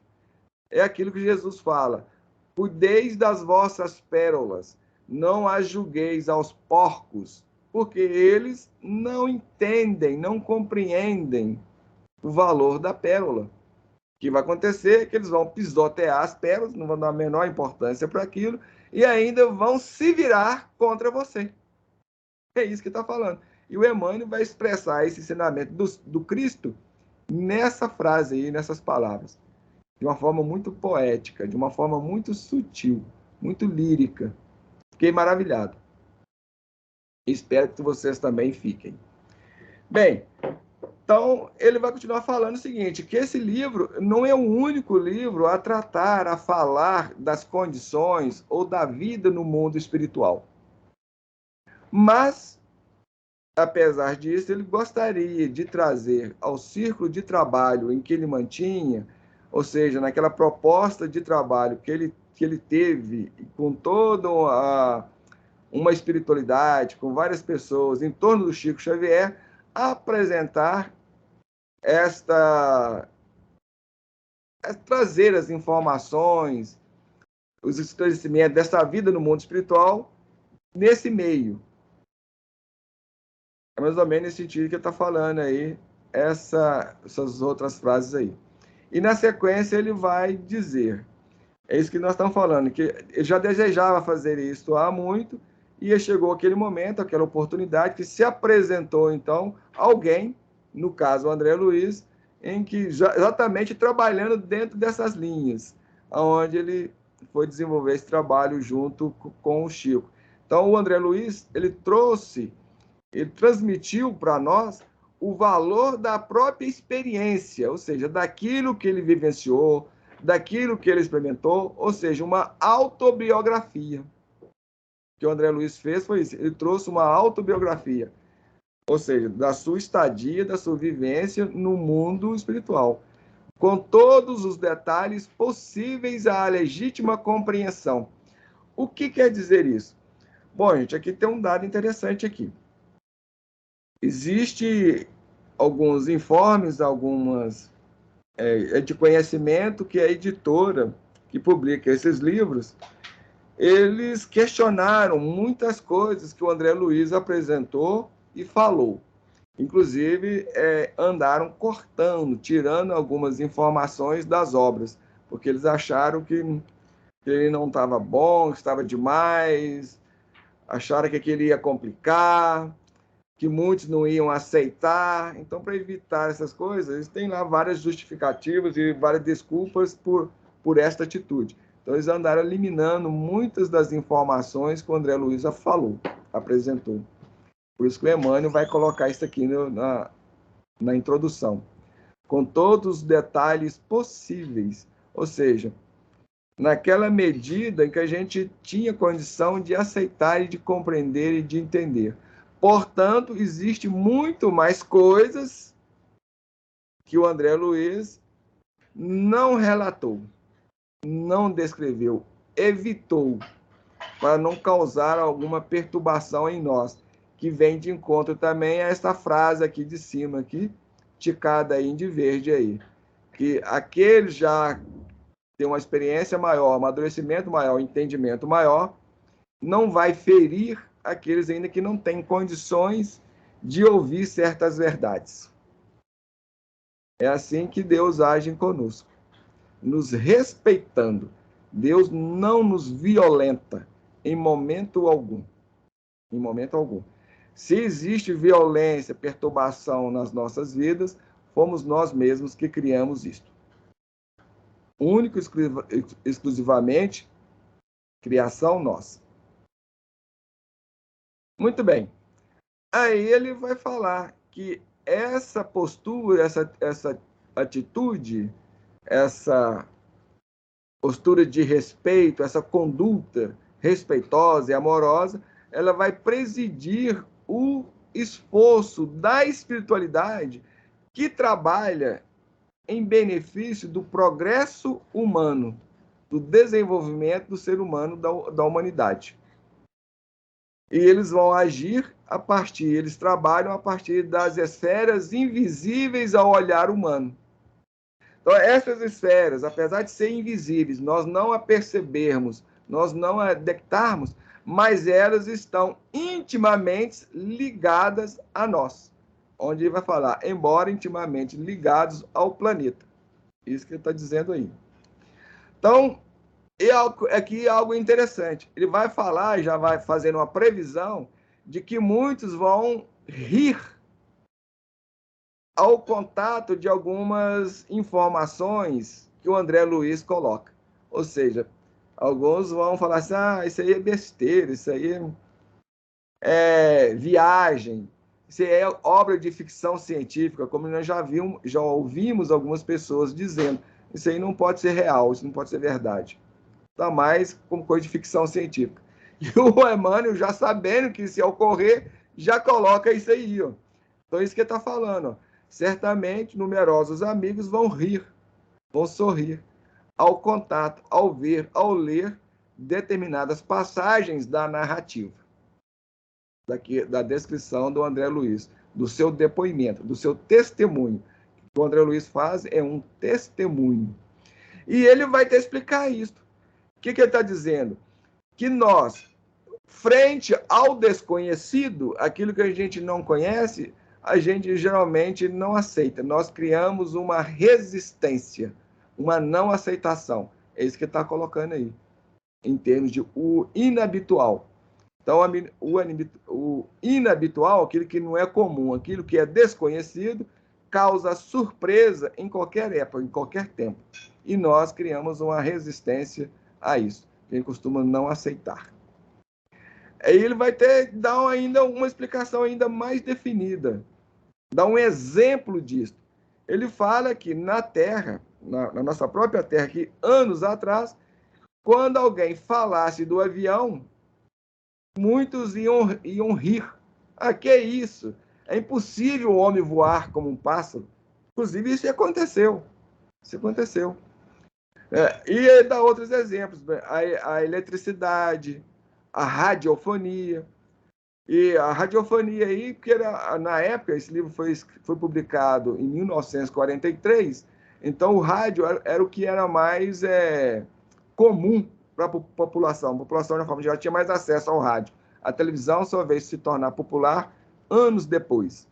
Speaker 1: É aquilo que Jesus fala: cuideis das vossas pérolas, não as julgueis aos porcos, porque eles não entendem, não compreendem o valor da pérola. O que vai acontecer é que eles vão pisotear as pérolas, não vão dar a menor importância para aquilo, e ainda vão se virar contra você. É isso que está falando. E o Emmanuel vai expressar esse ensinamento do Cristo nessa frase aí, nessas palavras, de uma forma muito poética, de uma forma muito sutil, muito lírica. Fiquei maravilhado. Espero que vocês também fiquem. Bem, então ele vai continuar falando o seguinte, que esse livro não é o único livro a tratar, a falar das condições ou da vida no mundo espiritual. Mas, apesar disso, ele gostaria de trazer ao círculo de trabalho em que ele mantinha, ou seja, naquela proposta de trabalho que ele teve com toda uma espiritualidade, com várias pessoas em torno do Chico Xavier, apresentar trazer as informações, os esclarecimentos dessa vida no mundo espiritual nesse meio. É mais ou menos nesse sentido que ele está falando aí, essas outras frases aí. E na sequência ele vai dizer, é isso que nós estamos falando, que ele já desejava fazer isso há muito, e chegou aquele momento, aquela oportunidade, que se apresentou, então, alguém, no caso o André Luiz, em que exatamente trabalhando dentro dessas linhas, onde ele foi desenvolver esse trabalho junto com o Chico. Então, o André Luiz, ele transmitiu para nós o valor da própria experiência, ou seja, daquilo que ele vivenciou, daquilo que ele experimentou, ou seja, uma autobiografia. O que o André Luiz fez foi isso, ele trouxe uma autobiografia, ou seja, da sua estadia, da sua vivência no mundo espiritual, com todos os detalhes possíveis à legítima compreensão. O que quer dizer isso? Bom, gente, aqui tem um dado interessante aqui. Existe alguns informes, algumas de conhecimento que a editora que publica esses livros, eles questionaram muitas coisas que o André Luiz apresentou e falou. Inclusive, andaram cortando, tirando algumas informações das obras, porque eles acharam que ele não estava bom, que estava demais, acharam que aquilo ia complicar, que muitos não iam aceitar. Então, para evitar essas coisas, eles têm lá várias justificativas e várias desculpas por esta atitude. Então, eles andaram eliminando muitas das informações que o André Luiz falou, apresentou. Por isso que o Emmanuel vai colocar isso aqui na introdução. Com todos os detalhes possíveis. Ou seja, naquela medida em que a gente tinha condição de aceitar e de compreender e de entender. Portanto, existe muito mais coisas que o André Luiz não relatou, não descreveu, evitou, para não causar alguma perturbação em nós, que vem de encontro também a esta frase aqui de cima, aqui, ticada aí de verde aí, que aqueles já têm uma experiência maior, amadurecimento maior, entendimento maior, não vai ferir aqueles ainda que não têm condições de ouvir certas verdades. É assim que Deus age conosco, nos respeitando. Deus não nos violenta em momento algum. Em momento algum. Se existe violência, perturbação nas nossas vidas, fomos nós mesmos que criamos isto. Único e exclusivamente criação nossa. Muito bem. Aí ele vai falar que essa postura, essa atitude, essa postura de respeito, essa conduta respeitosa e amorosa, ela vai presidir o esforço da espiritualidade que trabalha em benefício do progresso humano, do desenvolvimento do ser humano, da humanidade. E eles vão agir eles trabalham a partir das esferas invisíveis ao olhar humano. Então, essas esferas, apesar de serem invisíveis, nós não a percebermos, nós não a detectarmos, mas elas estão intimamente ligadas a nós. Onde ele vai falar, embora intimamente ligados ao planeta. Isso que ele está dizendo aí. Então, aqui é algo interessante. Ele vai falar, já vai fazendo uma previsão de que muitos vão rir ao contato de algumas informações que o André Luiz coloca. Ou seja, alguns vão falar assim, isso aí é besteira, isso aí é viagem, isso aí é obra de ficção científica, como nós já ouvimos algumas pessoas dizendo, isso aí não pode ser real, isso não pode ser verdade. Está mais como coisa de ficção científica. E o Emmanuel, já sabendo que isso ia ocorrer, já coloca isso aí. Ó. Então, isso que ele está falando. Ó. Certamente, numerosos amigos vão rir, vão sorrir ao contato, ao ver, ao ler determinadas passagens da narrativa, da descrição do André Luiz, do seu depoimento, do seu testemunho. O que o André Luiz faz é um testemunho. E ele vai te explicar isso. O que ele está dizendo? Que nós, frente ao desconhecido, aquilo que a gente não conhece, a gente geralmente não aceita. Nós criamos uma resistência, uma não aceitação. É isso que ele está colocando aí, em termos de o inabitual. Então, o inabitual, aquilo que não é comum, aquilo que é desconhecido, causa surpresa em qualquer época, em qualquer tempo. E nós criamos uma resistência a isso. A gente costuma não aceitar. Aí ele vai dar ainda uma explicação ainda mais definida, dar um exemplo disso. Ele fala que na Terra, na nossa própria Terra, que anos atrás, quando alguém falasse do avião, muitos iam rir. Ah, que é isso? É impossível o homem voar como um pássaro. Inclusive, isso aconteceu. Isso aconteceu. E ele dá outros exemplos. A eletricidade, a radiofonia. E a radiofonia aí, porque na época, esse livro foi publicado em 1943, então o rádio era o que era mais comum para a população. A população, de forma geral, tinha mais acesso ao rádio. A televisão só veio se tornar popular anos depois.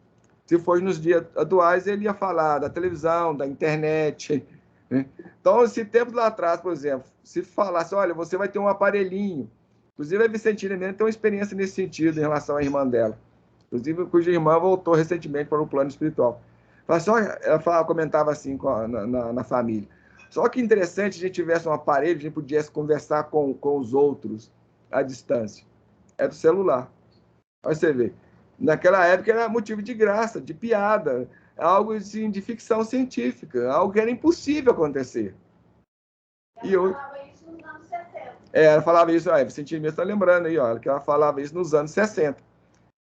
Speaker 1: Se for nos dias atuais, ele ia falar da televisão, da internet. Né? Então, esse tempo lá atrás, por exemplo, se falasse, olha, você vai ter um aparelhinho. Inclusive, a Vicentina mesmo tem uma experiência nesse sentido em relação à irmã dela. Inclusive, cuja irmã voltou recentemente para o plano espiritual. Ela comentava assim na família. Só que interessante se a gente tivesse um aparelho, a gente pudesse conversar com os outros à distância. É do celular. Aí você vê. Naquela época era motivo de graça, de piada, algo assim, de ficção científica, algo que era impossível acontecer.
Speaker 2: Ela falava isso nos anos 60.
Speaker 1: Ela falava isso, Vicentina mesmo está lembrando aí, ó, que ela falava isso nos anos 60.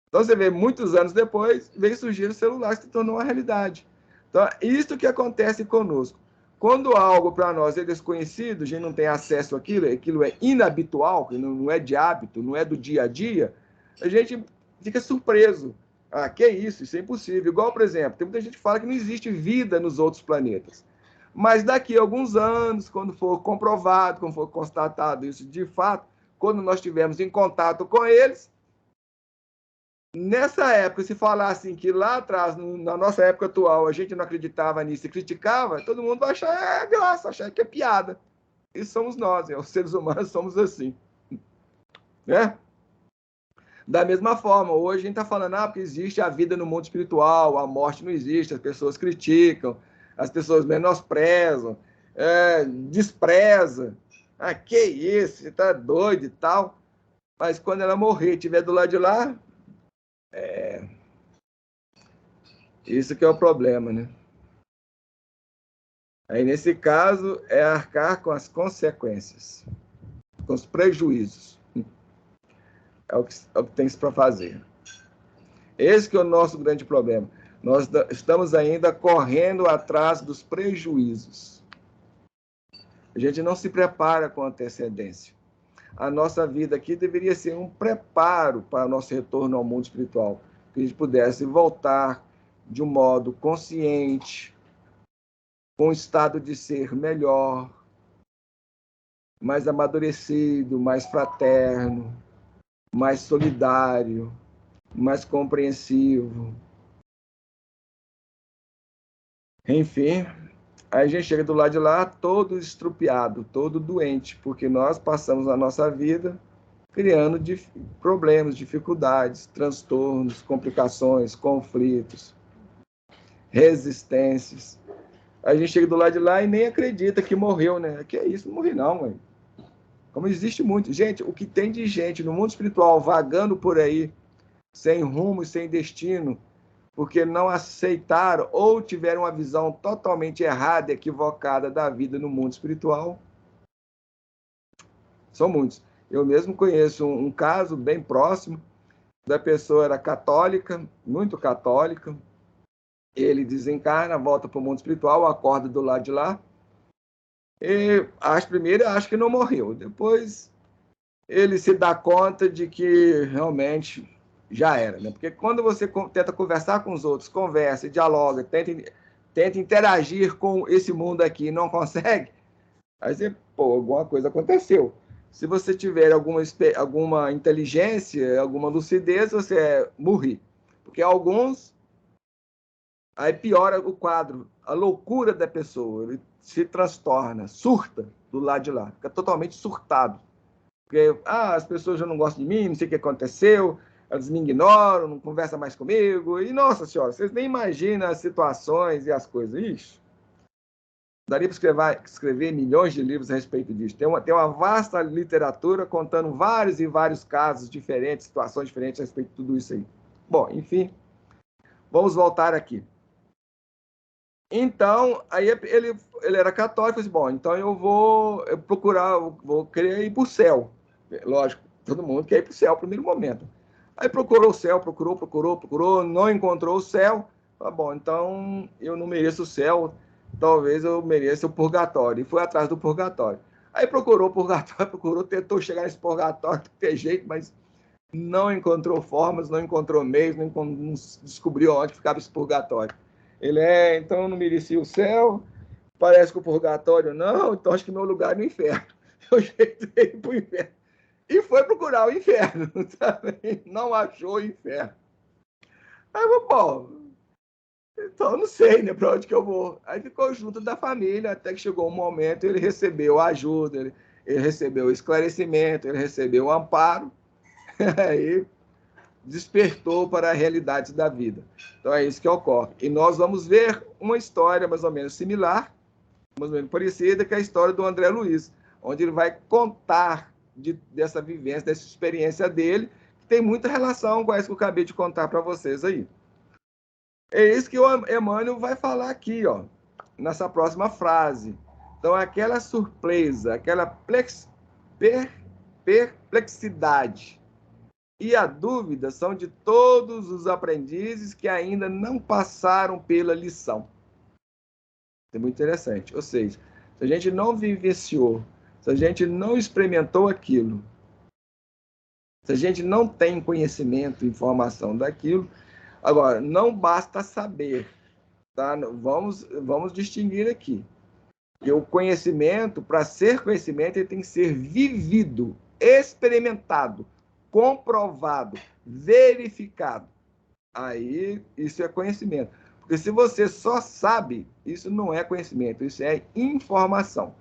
Speaker 1: Então você vê, muitos anos depois, veio surgir o celular, que se tornou uma realidade. Então, isso que acontece conosco. Quando algo para nós é desconhecido, a gente não tem acesso àquilo, aquilo é inabitual, não é de hábito, não é do dia a dia, a gente fica surpreso. Ah, que isso? Isso é impossível. Igual, por exemplo, tem muita gente que fala que não existe vida nos outros planetas. Mas daqui a alguns anos, quando for comprovado, quando for constatado isso de fato, quando nós estivermos em contato com eles, nessa época, se falassem que lá atrás, na nossa época atual, a gente não acreditava nisso e criticava, todo mundo vai achar graça, achar que é piada. Isso somos nós, os seres humanos somos assim. Né? Da mesma forma, hoje a gente está falando, porque existe a vida no mundo espiritual, a morte não existe, as pessoas criticam, as pessoas menosprezam, desprezam. Ah, que isso, você está doido e tal. Mas quando ela morrer e estiver do lado de lá, isso que é o problema, né? Aí, nesse caso, é arcar com as consequências, com os prejuízos. É o que tem para fazer. Esse que é o nosso grande problema. Nós estamos ainda correndo atrás dos prejuízos. A gente não se prepara com antecedência. A nossa vida aqui deveria ser um preparo para o nosso retorno ao mundo espiritual, que a gente pudesse voltar de um modo consciente, com um estado de ser melhor, mais amadurecido, mais fraterno, mais solidário, mais compreensivo. Enfim, aí a gente chega do lado de lá todo estrupiado, todo doente, porque nós passamos a nossa vida criando problemas, dificuldades, transtornos, complicações, conflitos, resistências. A gente chega do lado de lá e nem acredita que morreu, né? Que é isso, não morri não, mãe. Como existe muito. Gente, o que tem de gente no mundo espiritual vagando por aí, sem rumo e sem destino, porque não aceitaram ou tiveram uma visão totalmente errada e equivocada da vida no mundo espiritual, são muitos. Eu mesmo conheço um caso bem próximo, da pessoa era católica, muito católica, ele desencarna, volta para o mundo espiritual, acorda do lado de lá, e primeiro acho que não morreu, depois ele se dá conta de que realmente já era, né? Porque quando você tenta conversar com os outros, conversa, dialoga, tenta interagir com esse mundo aqui e não consegue, aí você, alguma coisa aconteceu. Se você tiver alguma inteligência, alguma lucidez, você morre. Porque alguns, aí piora o quadro, a loucura da pessoa, ele se transtorna, surta do lado de lá, fica totalmente surtado. Porque, as pessoas já não gostam de mim, não sei o que aconteceu, elas me ignoram, não conversam mais comigo, e, nossa senhora, vocês nem imaginam as situações e as coisas. Ixi, Daria para escrever milhões de livros a respeito disso. Tem uma vasta literatura contando vários e vários casos diferentes, situações diferentes a respeito de tudo isso aí. Bom, enfim, vamos voltar aqui. Então, aí ele era católico, disse, bom, então eu vou procurar, vou querer ir para o céu. Lógico, todo mundo quer ir para o céu no primeiro momento. Aí procurou o céu, procurou, não encontrou o céu. Tá bom, então eu não mereço o céu, talvez eu mereça o purgatório. E foi atrás do purgatório. Aí procurou o purgatório, tentou chegar nesse purgatório de ter jeito, mas não encontrou formas, não encontrou meios, não descobriu onde ficava esse purgatório. Então eu não merecia o céu, parece que o purgatório não, então acho que meu lugar é no inferno. Eu jeitei para o inferno. E foi procurar o inferno, também não achou o inferno. Aí eu, bom, então não sei, né, para onde que eu vou. Aí ficou junto da família, até que chegou um momento, ele recebeu ajuda, ele recebeu esclarecimento, ele recebeu amparo, aí despertou para a realidade da vida. Então é isso que ocorre. E nós vamos ver uma história mais ou menos similar, mais ou menos parecida, que é a história do André Luiz, onde ele vai contar dessa vivência, dessa experiência dele, que tem muita relação com essa que eu acabei de contar para vocês aí. É isso que o Emmanuel vai falar aqui, ó, nessa próxima frase. Então, aquela surpresa, aquela perplexidade e a dúvida são de todos os aprendizes que ainda não passaram pela lição. É muito interessante. Ou seja, se a gente não vivenciou, se a gente não experimentou aquilo, se a gente não tem conhecimento, informação daquilo, agora, não basta saber, tá? Vamos distinguir aqui. E o conhecimento, para ser conhecimento, ele tem que ser vivido, experimentado, comprovado, verificado. Aí, isso é conhecimento. Porque se você só sabe, isso não é conhecimento, isso é informação.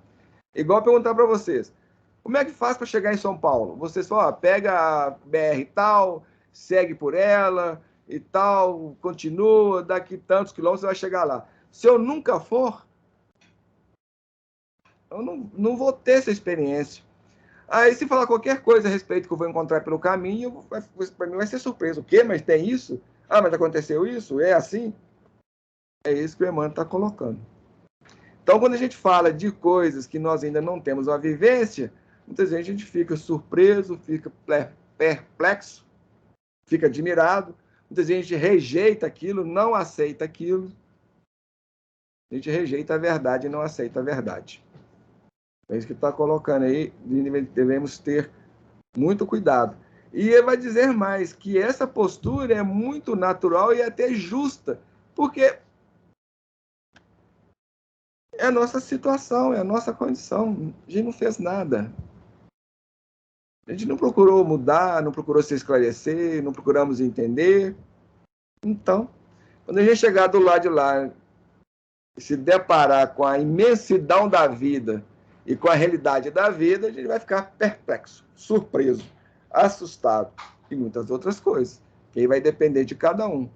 Speaker 1: Igual perguntar para vocês, como é que faz para chegar em São Paulo? Você só pega a BR e tal, segue por ela e tal, continua, daqui tantos quilômetros você vai chegar lá. Se eu nunca for, eu não vou ter essa experiência. Aí, se falar qualquer coisa a respeito que eu vou encontrar pelo caminho, para mim vai ser surpresa. O quê? Mas tem isso? Ah, mas aconteceu isso? É assim? É isso que o Emmanuel está colocando. Então, quando a gente fala de coisas que nós ainda não temos uma vivência, muitas vezes a gente fica surpreso, fica perplexo, fica admirado. Muitas vezes a gente rejeita aquilo, não aceita aquilo. A gente rejeita a verdade e não aceita a verdade. É isso que está colocando aí, devemos ter muito cuidado. E ele vai dizer mais, que essa postura é muito natural e até justa, porque é a nossa situação, é a nossa condição. A gente não fez nada. A gente não procurou mudar, não procurou se esclarecer, não procuramos entender. Então, quando a gente chegar do lado de lá e se deparar com a imensidão da vida e com a realidade da vida, a gente vai ficar perplexo, surpreso, assustado e muitas outras coisas. Que aí vai depender de cada um,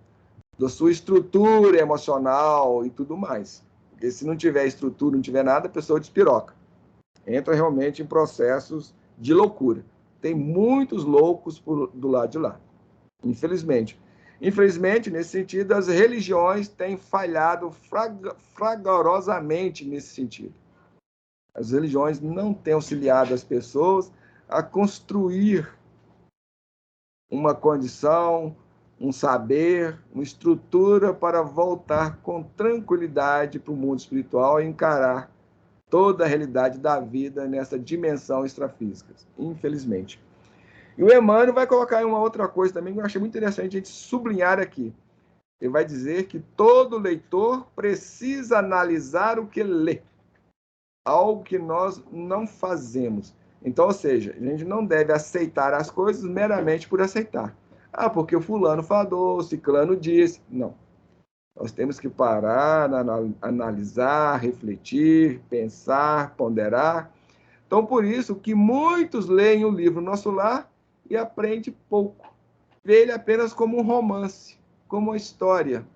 Speaker 1: da sua estrutura emocional e tudo mais. Porque se não tiver estrutura, não tiver nada, a pessoa despiroca. Entra realmente em processos de loucura. Tem muitos loucos do lado de lá, infelizmente. Infelizmente, nesse sentido, as religiões têm falhado fragorosamente nesse sentido. As religiões não têm auxiliado as pessoas a construir uma condição, um saber, uma estrutura para voltar com tranquilidade para o mundo espiritual e encarar toda a realidade da vida nessa dimensão extrafísica, infelizmente. E o Emmanuel vai colocar em uma outra coisa também que eu achei muito interessante a gente sublinhar aqui. Ele vai dizer que todo leitor precisa analisar o que lê, algo que nós não fazemos. Então, ou seja, a gente não deve aceitar as coisas meramente por aceitar. Ah, porque o fulano falou, o ciclano disse. Não. Nós temos que parar, analisar, refletir, pensar, ponderar. Então, por isso que muitos leem o livro Nosso Lar e aprendem pouco. Vê ele apenas como um romance, como uma história,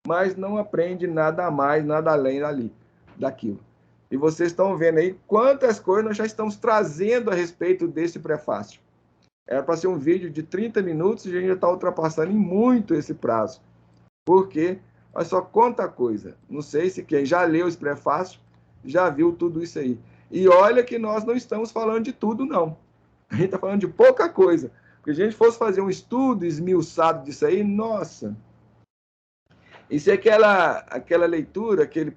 Speaker 1: mas não aprende nada a mais, nada além daquilo. E vocês estão vendo aí quantas coisas nós já estamos trazendo a respeito desse prefácio. Era para ser um vídeo de 30 minutos e a gente já está ultrapassando em muito esse prazo. Porque, olha só quanta coisa. Não sei se quem já leu esse prefácio já viu tudo isso aí. E olha que nós não estamos falando de tudo, não. A gente está falando de pouca coisa. Porque se a gente fosse fazer um estudo esmiuçado disso aí, nossa. Isso é aquela leitura, aquele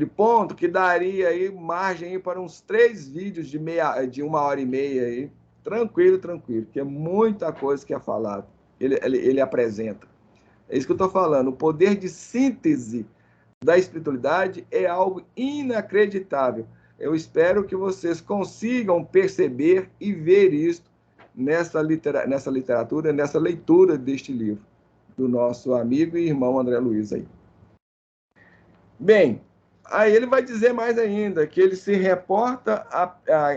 Speaker 1: ponto que daria aí margem aí para uns 3 vídeos de 1h30 aí. Tranquilo, tranquilo, que é muita coisa que é falado. Ele apresenta. É isso que eu estou falando. O poder de síntese da espiritualidade é algo inacreditável. Eu espero que vocês consigam perceber e ver isso nessa literatura, nessa leitura deste livro, do nosso amigo e irmão André Luiz aí. Bem, aí ele vai dizer mais ainda, que ele se reporta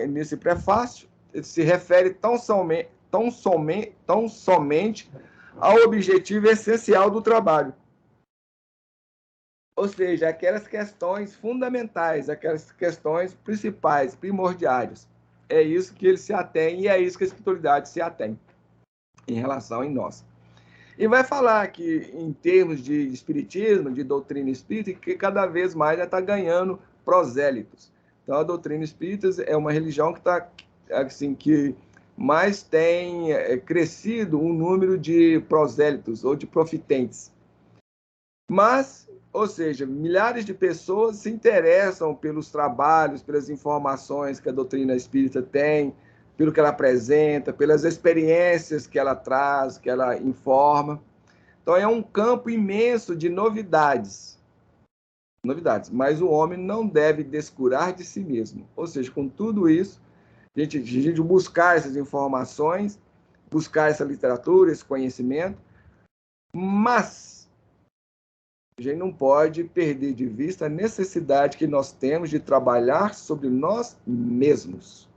Speaker 1: nesse prefácio, ele se refere tão somente ao objetivo essencial do trabalho. Ou seja, aquelas questões fundamentais, aquelas questões principais, primordiais. É isso que ele se atém e é isso que a espiritualidade se atém em relação a nós. E vai falar que, em termos de espiritismo, de doutrina espírita, que cada vez mais já está ganhando prosélitos. Então, a doutrina espírita é uma religião que está, assim, que mais tem crescido um número de prosélitos ou de profitentes. Mas, ou seja, milhares de pessoas se interessam pelos trabalhos, pelas informações que a doutrina espírita tem, pelo que ela apresenta, pelas experiências que ela traz, que ela informa. Então, é um campo imenso de novidades. Mas o homem não deve descurar de si mesmo. Ou seja, com tudo isso, a gente buscar essas informações, buscar essa literatura, esse conhecimento, mas a gente não pode perder de vista a necessidade que nós temos de trabalhar sobre nós mesmos,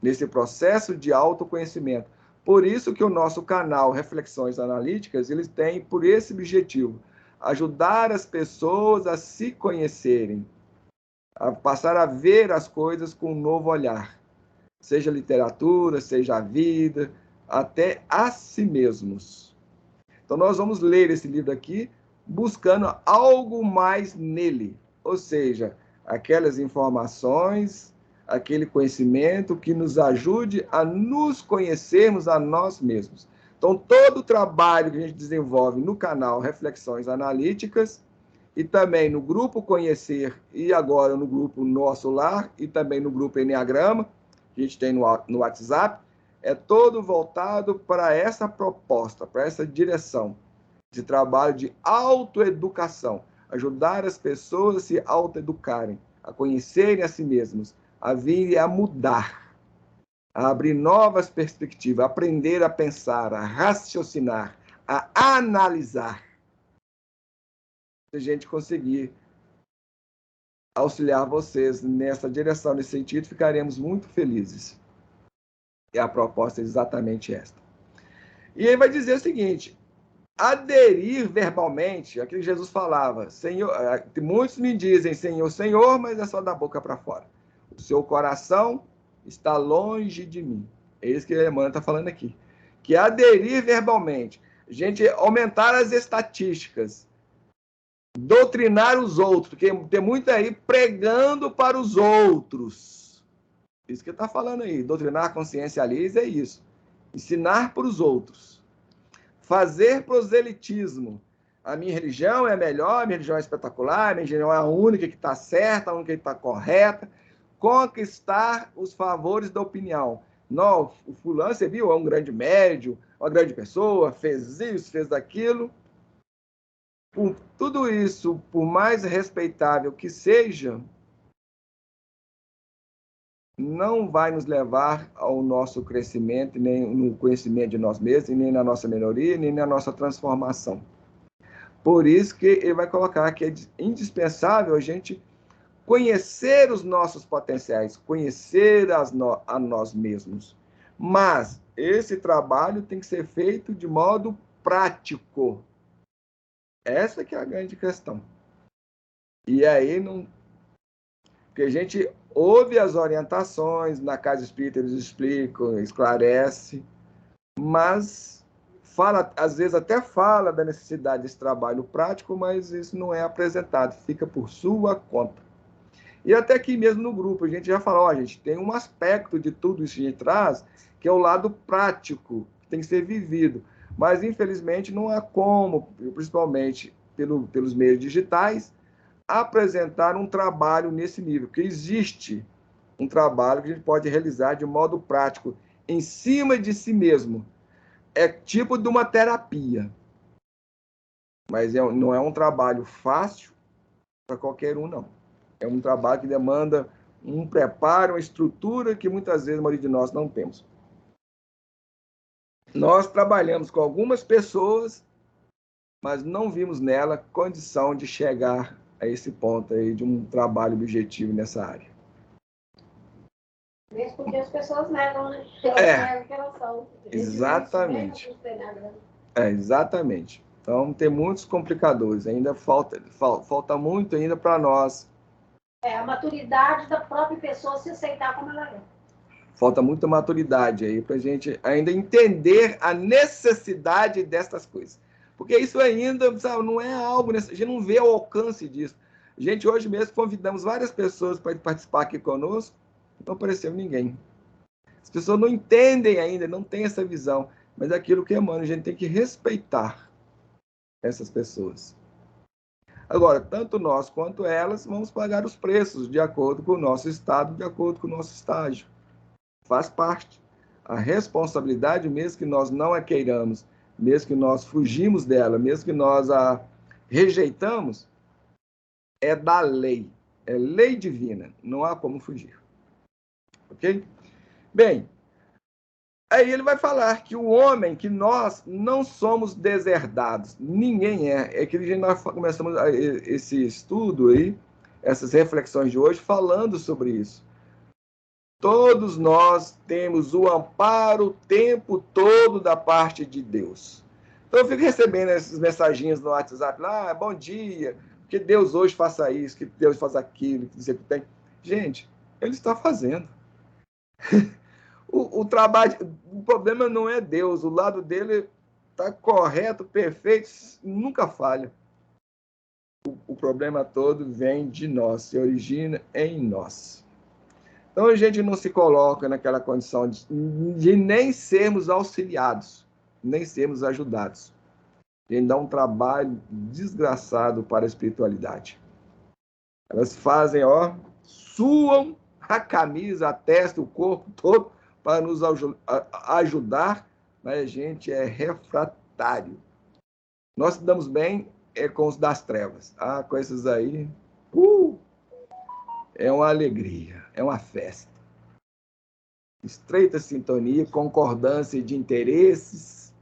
Speaker 1: nesse processo de autoconhecimento. Por isso que o nosso canal Reflexões Analíticas, eles têm por esse objetivo, ajudar as pessoas a se conhecerem, a passar a ver as coisas com um novo olhar, seja literatura, seja a vida, até a si mesmos. Então nós vamos ler esse livro aqui, buscando algo mais nele, ou seja, aquelas informações, aquele conhecimento que nos ajude a nos conhecermos a nós mesmos. Então, todo o trabalho que a gente desenvolve no canal Reflexões Analíticas e também no grupo Conhecer e agora no grupo Nosso Lar e também no grupo Enneagrama, que a gente tem no WhatsApp, é todo voltado para essa proposta, para essa direção de trabalho de autoeducação, ajudar as pessoas a se autoeducarem, a conhecerem a si mesmos, a virem a mudar, a abrir novas perspectivas, a aprender a pensar, a raciocinar, a analisar. Se a gente conseguir auxiliar vocês nessa direção, nesse sentido, ficaremos muito felizes. E a proposta é exatamente esta. E ele vai dizer o seguinte: aderir verbalmente, aquilo que Jesus falava, Senhor, muitos me dizem Senhor, Senhor, mas é só da boca para fora. O seu coração está longe de mim. É isso que Emmanuel está falando aqui. Que aderir verbalmente, a gente aumentar as estatísticas, doutrinar os outros, porque tem muito aí pregando para os outros. Isso que está falando aí, doutrinar consciencialismo é isso. Ensinar para os outros. Fazer proselitismo. A minha religião é a melhor, a minha religião é espetacular, a minha religião é a única que está certa, a única que está correta. Conquistar os favores da opinião. Não, o fulano, você viu, é um grande médium, uma grande pessoa, fez isso, fez aquilo. Por tudo isso, por mais respeitável que seja, não vai nos levar ao nosso crescimento, nem no conhecimento de nós mesmos, nem na nossa melhoria, nem na nossa transformação. Por isso que ele vai colocar que é indispensável a gente conhecer os nossos potenciais, conhecer a nós mesmos. Mas esse trabalho tem que ser feito de modo prático. Essa que é a grande questão. E aí Porque a gente ouve as orientações, na casa espírita eles explicam, esclarece, mas fala, às vezes até fala da necessidade desse trabalho prático, mas isso não é apresentado, fica por sua conta. E até aqui mesmo no grupo, a gente já falou, ó, gente, tem um aspecto de tudo isso que a gente traz, que é o lado prático, que tem que ser vivido. Mas, infelizmente, não há como, principalmente pelos meios digitais, apresentar um trabalho nesse nível, porque existe um trabalho que a gente pode realizar de modo prático, em cima de si mesmo. É tipo de uma terapia, mas não é um trabalho fácil para qualquer um, não. É um trabalho que demanda um preparo, uma estrutura que muitas vezes a maioria de nós não temos. Nós trabalhamos com algumas pessoas, mas não vimos nela condição de chegar a esse ponto aí de um trabalho objetivo nessa área.
Speaker 2: Mesmo porque as pessoas negam, né? Elas negam que elas são.
Speaker 1: Exatamente. Exatamente. Então, tem muitos complicadores. Ainda falta muito ainda para nós.
Speaker 2: A maturidade da própria pessoa se aceitar como ela é.
Speaker 1: Falta muita maturidade aí para a gente ainda entender a necessidade dessas coisas. Porque isso ainda, sabe, não é algo... A gente não vê o alcance disso. A gente, hoje mesmo, convidamos várias pessoas para participar aqui conosco. Não apareceu ninguém. As pessoas não entendem ainda, não têm essa visão. Mas é aquilo que emana, a gente tem que respeitar essas pessoas. Agora, tanto nós quanto elas vamos pagar os preços de acordo com o nosso estado, de acordo com o nosso estágio. Faz parte. A responsabilidade, mesmo que nós não a queiramos, mesmo que nós fugimos dela, mesmo que nós a rejeitamos, é da lei. É lei divina. Não há como fugir. Ok? Bem, aí ele vai falar que o homem, que nós não somos deserdados. Ninguém é. É que nós começamos esse estudo aí, essas reflexões de hoje, falando sobre isso. Todos nós temos o amparo o tempo todo da parte de Deus. Então eu fico recebendo essas mensagens no WhatsApp, lá, bom dia, que Deus hoje faça isso, que Deus faça aquilo, que você tem. Gente, ele está fazendo. O trabalho, o problema não é Deus, o lado dele está correto, perfeito, nunca falha. O problema todo vem de nós, se origina em nós. Então a gente não se coloca naquela condição de nem sermos auxiliados, nem sermos ajudados. A gente dá um trabalho desgraçado para a espiritualidade. Elas fazem, suam a camisa, a testa, o corpo todo para nos ajudar, mas a gente é refratário. Nós se damos bem com os das trevas. Com esses aí, é uma alegria, é uma festa. Estreita sintonia, concordância de interesses.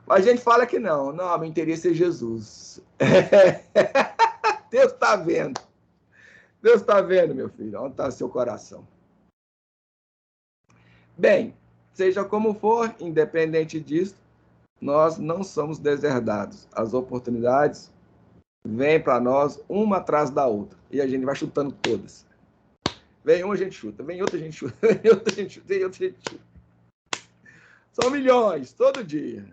Speaker 1: Mas a gente fala que não, meu interesse é Jesus. Deus está vendo. Deus está vendo, meu filho, onde está seu coração. Bem, seja como for, independente disso, nós não somos deserdados. As oportunidades vêm para nós uma atrás da outra. E a gente vai chutando todas. Vem uma, a gente chuta. Vem outra, a gente chuta. Vem outra, a gente chuta. Vem outra, a gente chuta. São milhões, todo dia.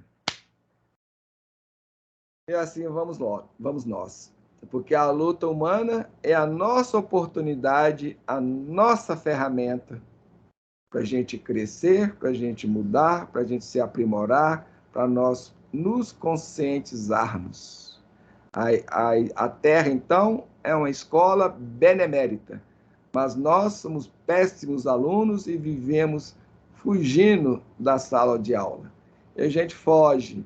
Speaker 1: E assim vamos nós. Porque a luta humana é a nossa oportunidade, a nossa ferramenta para a gente crescer, para a gente mudar, para a gente se aprimorar, para nós nos conscientizarmos. A Terra, então, é uma escola benemérita, mas nós somos péssimos alunos e vivemos fugindo da sala de aula. E a gente foge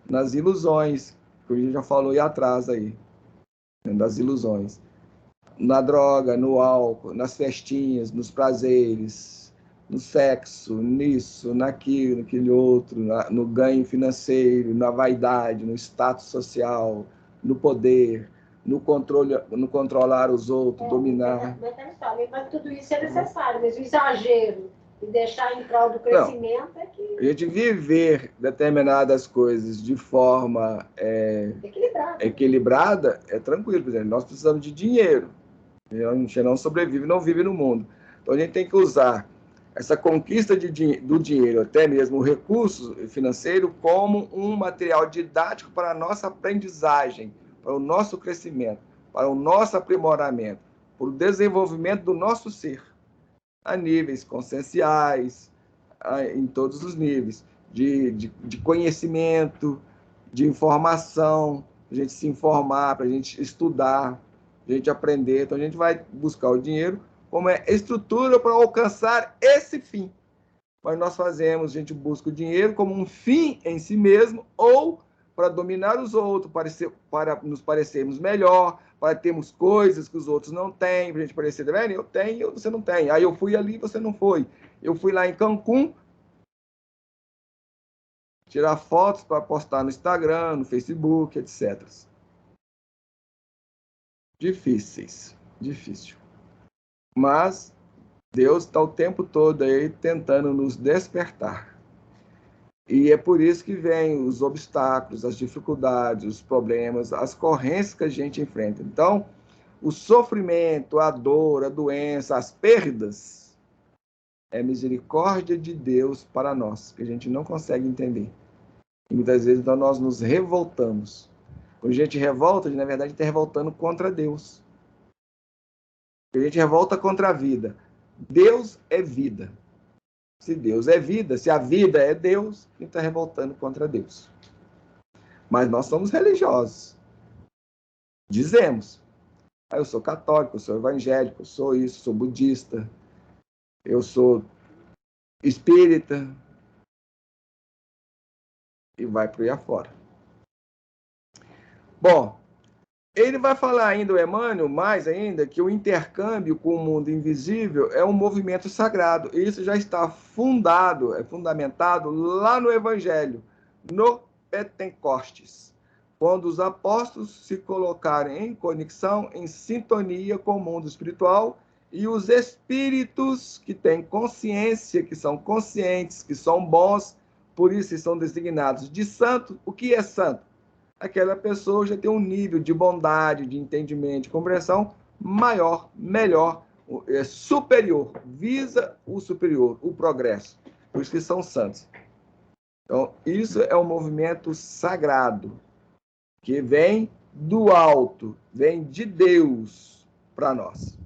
Speaker 1: nas ilusões, que a gente já falou aí atrás, das ilusões. Na droga, no álcool, nas festinhas, nos prazeres, no sexo, nisso, naquilo, naquele outro, no ganho financeiro, na vaidade, no status social, no poder, no controle, no controlar os outros, dominar.
Speaker 2: Mas tudo isso é necessário, mas o exagero e deixar em prol do crescimento é que...
Speaker 1: A gente viver determinadas coisas de forma equilibrada é tranquilo. Por exemplo, nós precisamos de dinheiro. A gente não sobrevive, não vive no mundo. Então, a gente tem que usar essa conquista do dinheiro, até mesmo o recurso financeiro, como um material didático para a nossa aprendizagem, para o nosso crescimento, para o nosso aprimoramento, para o desenvolvimento do nosso ser, a níveis conscienciais, em todos os níveis, de conhecimento, de informação, para a gente se informar, para a gente estudar, a gente aprender. Então, a gente vai buscar o dinheiro como é estrutura para alcançar esse fim. Mas nós fazemos, a gente busca o dinheiro como um fim em si mesmo, ou para dominar os outros, para nos parecermos melhor, para termos coisas que os outros não têm, para a gente parecer, tá vendo? Eu tenho, você não tem. Aí eu fui ali, você não foi. Eu fui lá em Cancún, tirar fotos para postar no Instagram, no Facebook, etc. Difícil. Mas Deus está o tempo todo aí tentando nos despertar. E é por isso que vem os obstáculos, as dificuldades, os problemas, as correntes que a gente enfrenta. Então, o sofrimento, a dor, a doença, as perdas, é misericórdia de Deus para nós, que a gente não consegue entender. E muitas vezes então, nós nos revoltamos. Quando a gente revolta, na verdade, a gente está revoltando contra Deus. A gente revolta contra a vida. Deus é vida. Se Deus é vida, se a vida é Deus, a gente está revoltando contra Deus. Mas nós somos religiosos. Dizemos. Eu sou católico, eu sou evangélico, eu sou isso, sou budista, eu sou espírita. E vai por aí afora. Bom, ele vai falar ainda, o Emmanuel, mais ainda, que o intercâmbio com o mundo invisível é um movimento sagrado. Isso já está fundamentado lá no Evangelho, no Pentecostes, quando os apóstolos se colocaram em conexão, em sintonia com o mundo espiritual, e os espíritos que têm consciência, que são conscientes, que são bons, por isso são designados de santo. O que é santo? Aquela pessoa já tem um nível de bondade, de entendimento, de compreensão maior, melhor, superior, visa o superior, o progresso. Por isso que são santos. Então, isso é um movimento sagrado, que vem do alto, vem de Deus para nós.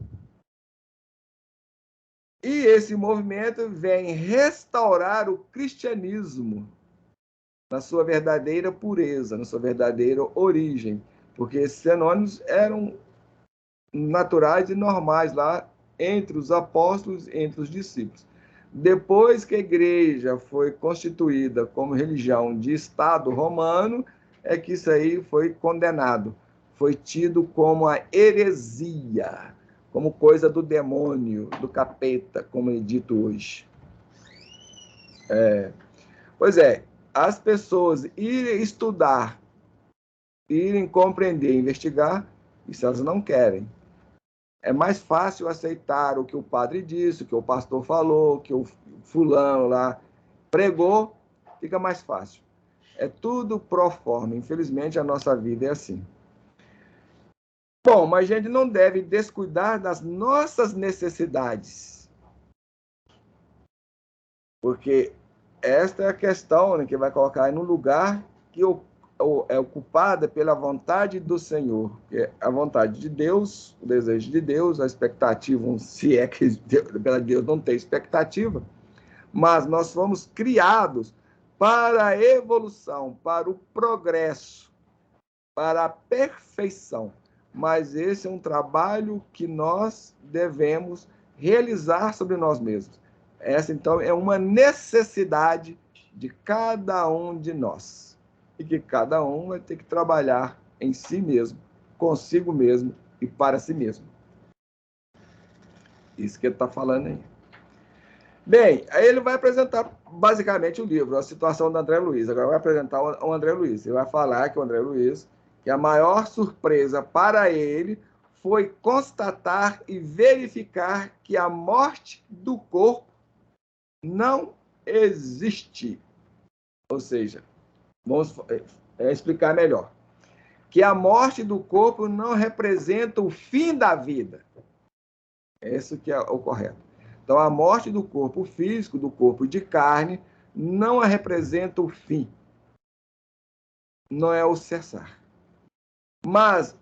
Speaker 1: E esse movimento vem restaurar o cristianismo na sua verdadeira pureza, na sua verdadeira origem, porque esses fenômenos eram naturais e normais lá entre os apóstolos, entre os discípulos. Depois que a igreja foi constituída como religião de Estado romano, é que isso aí foi condenado, foi tido como a heresia, como coisa do demônio, do capeta, como é dito hoje. Pois é, as pessoas irem estudar, irem compreender, investigar, isso elas não querem. É mais fácil aceitar o que o padre disse, o que o pastor falou, o que o fulano lá pregou, fica mais fácil. É tudo pro forma. Infelizmente, a nossa vida é assim. Bom, mas a gente não deve descuidar das nossas necessidades. Porque esta é a questão, né, que vai colocar aí no lugar que é ocupada pela vontade do Senhor, que é a vontade de Deus, o desejo de Deus, a expectativa, se é que Deus não tem expectativa, mas nós fomos criados para a evolução, para o progresso, para a perfeição. Mas esse é um trabalho que nós devemos realizar sobre nós mesmos. Essa, então, é uma necessidade de cada um de nós. E que cada um vai ter que trabalhar em si mesmo, consigo mesmo e para si mesmo. Isso que ele está falando aí. Bem, aí ele vai apresentar basicamente o livro, a situação do André Luiz. Agora vai apresentar o André Luiz. Ele vai falar que o André Luiz, que a maior surpresa para ele foi constatar e verificar que a morte do corpo não existe. Ou seja, vamos explicar melhor. Que a morte do corpo não representa o fim da vida. Esse que é o correto. Então, a morte do corpo físico, do corpo de carne, não a representa o fim. Não é o cessar. Mas,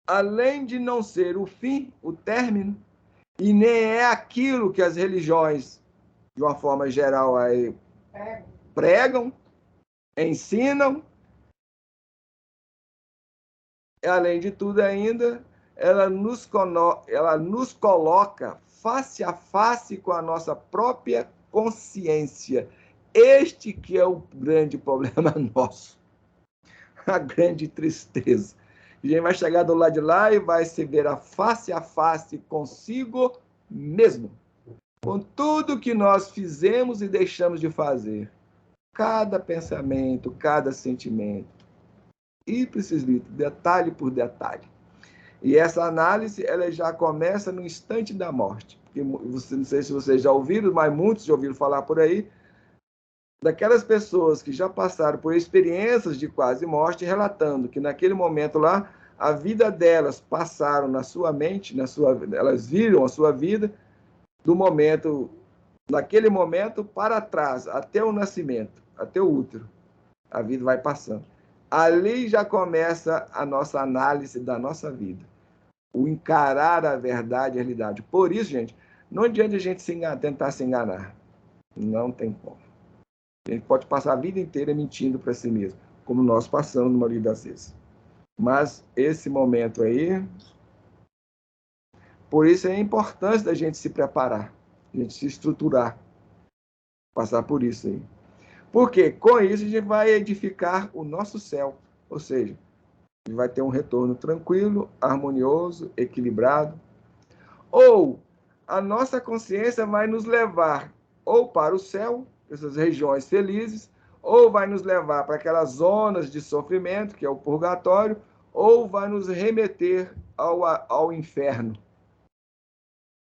Speaker 1: além de não ser o fim, o término, e nem é aquilo que as religiões, de uma forma geral, aí, pregam, ensinam, além de tudo ainda, ela nos coloca face a face com a nossa própria consciência. Este que é o grande problema nosso, a grande tristeza. A gente vai chegar do lado de lá e vai se ver a face consigo mesmo, com tudo que nós fizemos e deixamos de fazer. Cada pensamento, cada sentimento. Ipsis litteris, detalhe por detalhe. E essa análise ela já começa no instante da morte. Porque, não sei se vocês já ouviram, mas muitos já ouviram falar por aí, daquelas pessoas que já passaram por experiências de quase morte, relatando que naquele momento lá, a vida delas passaram na sua mente, elas viram a sua vida do momento, naquele momento para trás, até o nascimento, até o útero. A vida vai passando. Ali já começa a nossa análise da nossa vida. O encarar a verdade e a realidade. Por isso, gente, não adianta a gente tentar se enganar. Não tem como. A gente pode passar a vida inteira mentindo para si mesmo, como nós passamos na maioria das vezes. Mas esse momento aí, por isso é a importância da gente se preparar, a gente se estruturar, passar por isso aí. Porque com isso a gente vai edificar o nosso céu, ou seja, a gente vai ter um retorno tranquilo, harmonioso, equilibrado, ou a nossa consciência vai nos levar ou para o céu, essas regiões felizes, ou vai nos levar para aquelas zonas de sofrimento, que é o purgatório, ou vai nos remeter ao inferno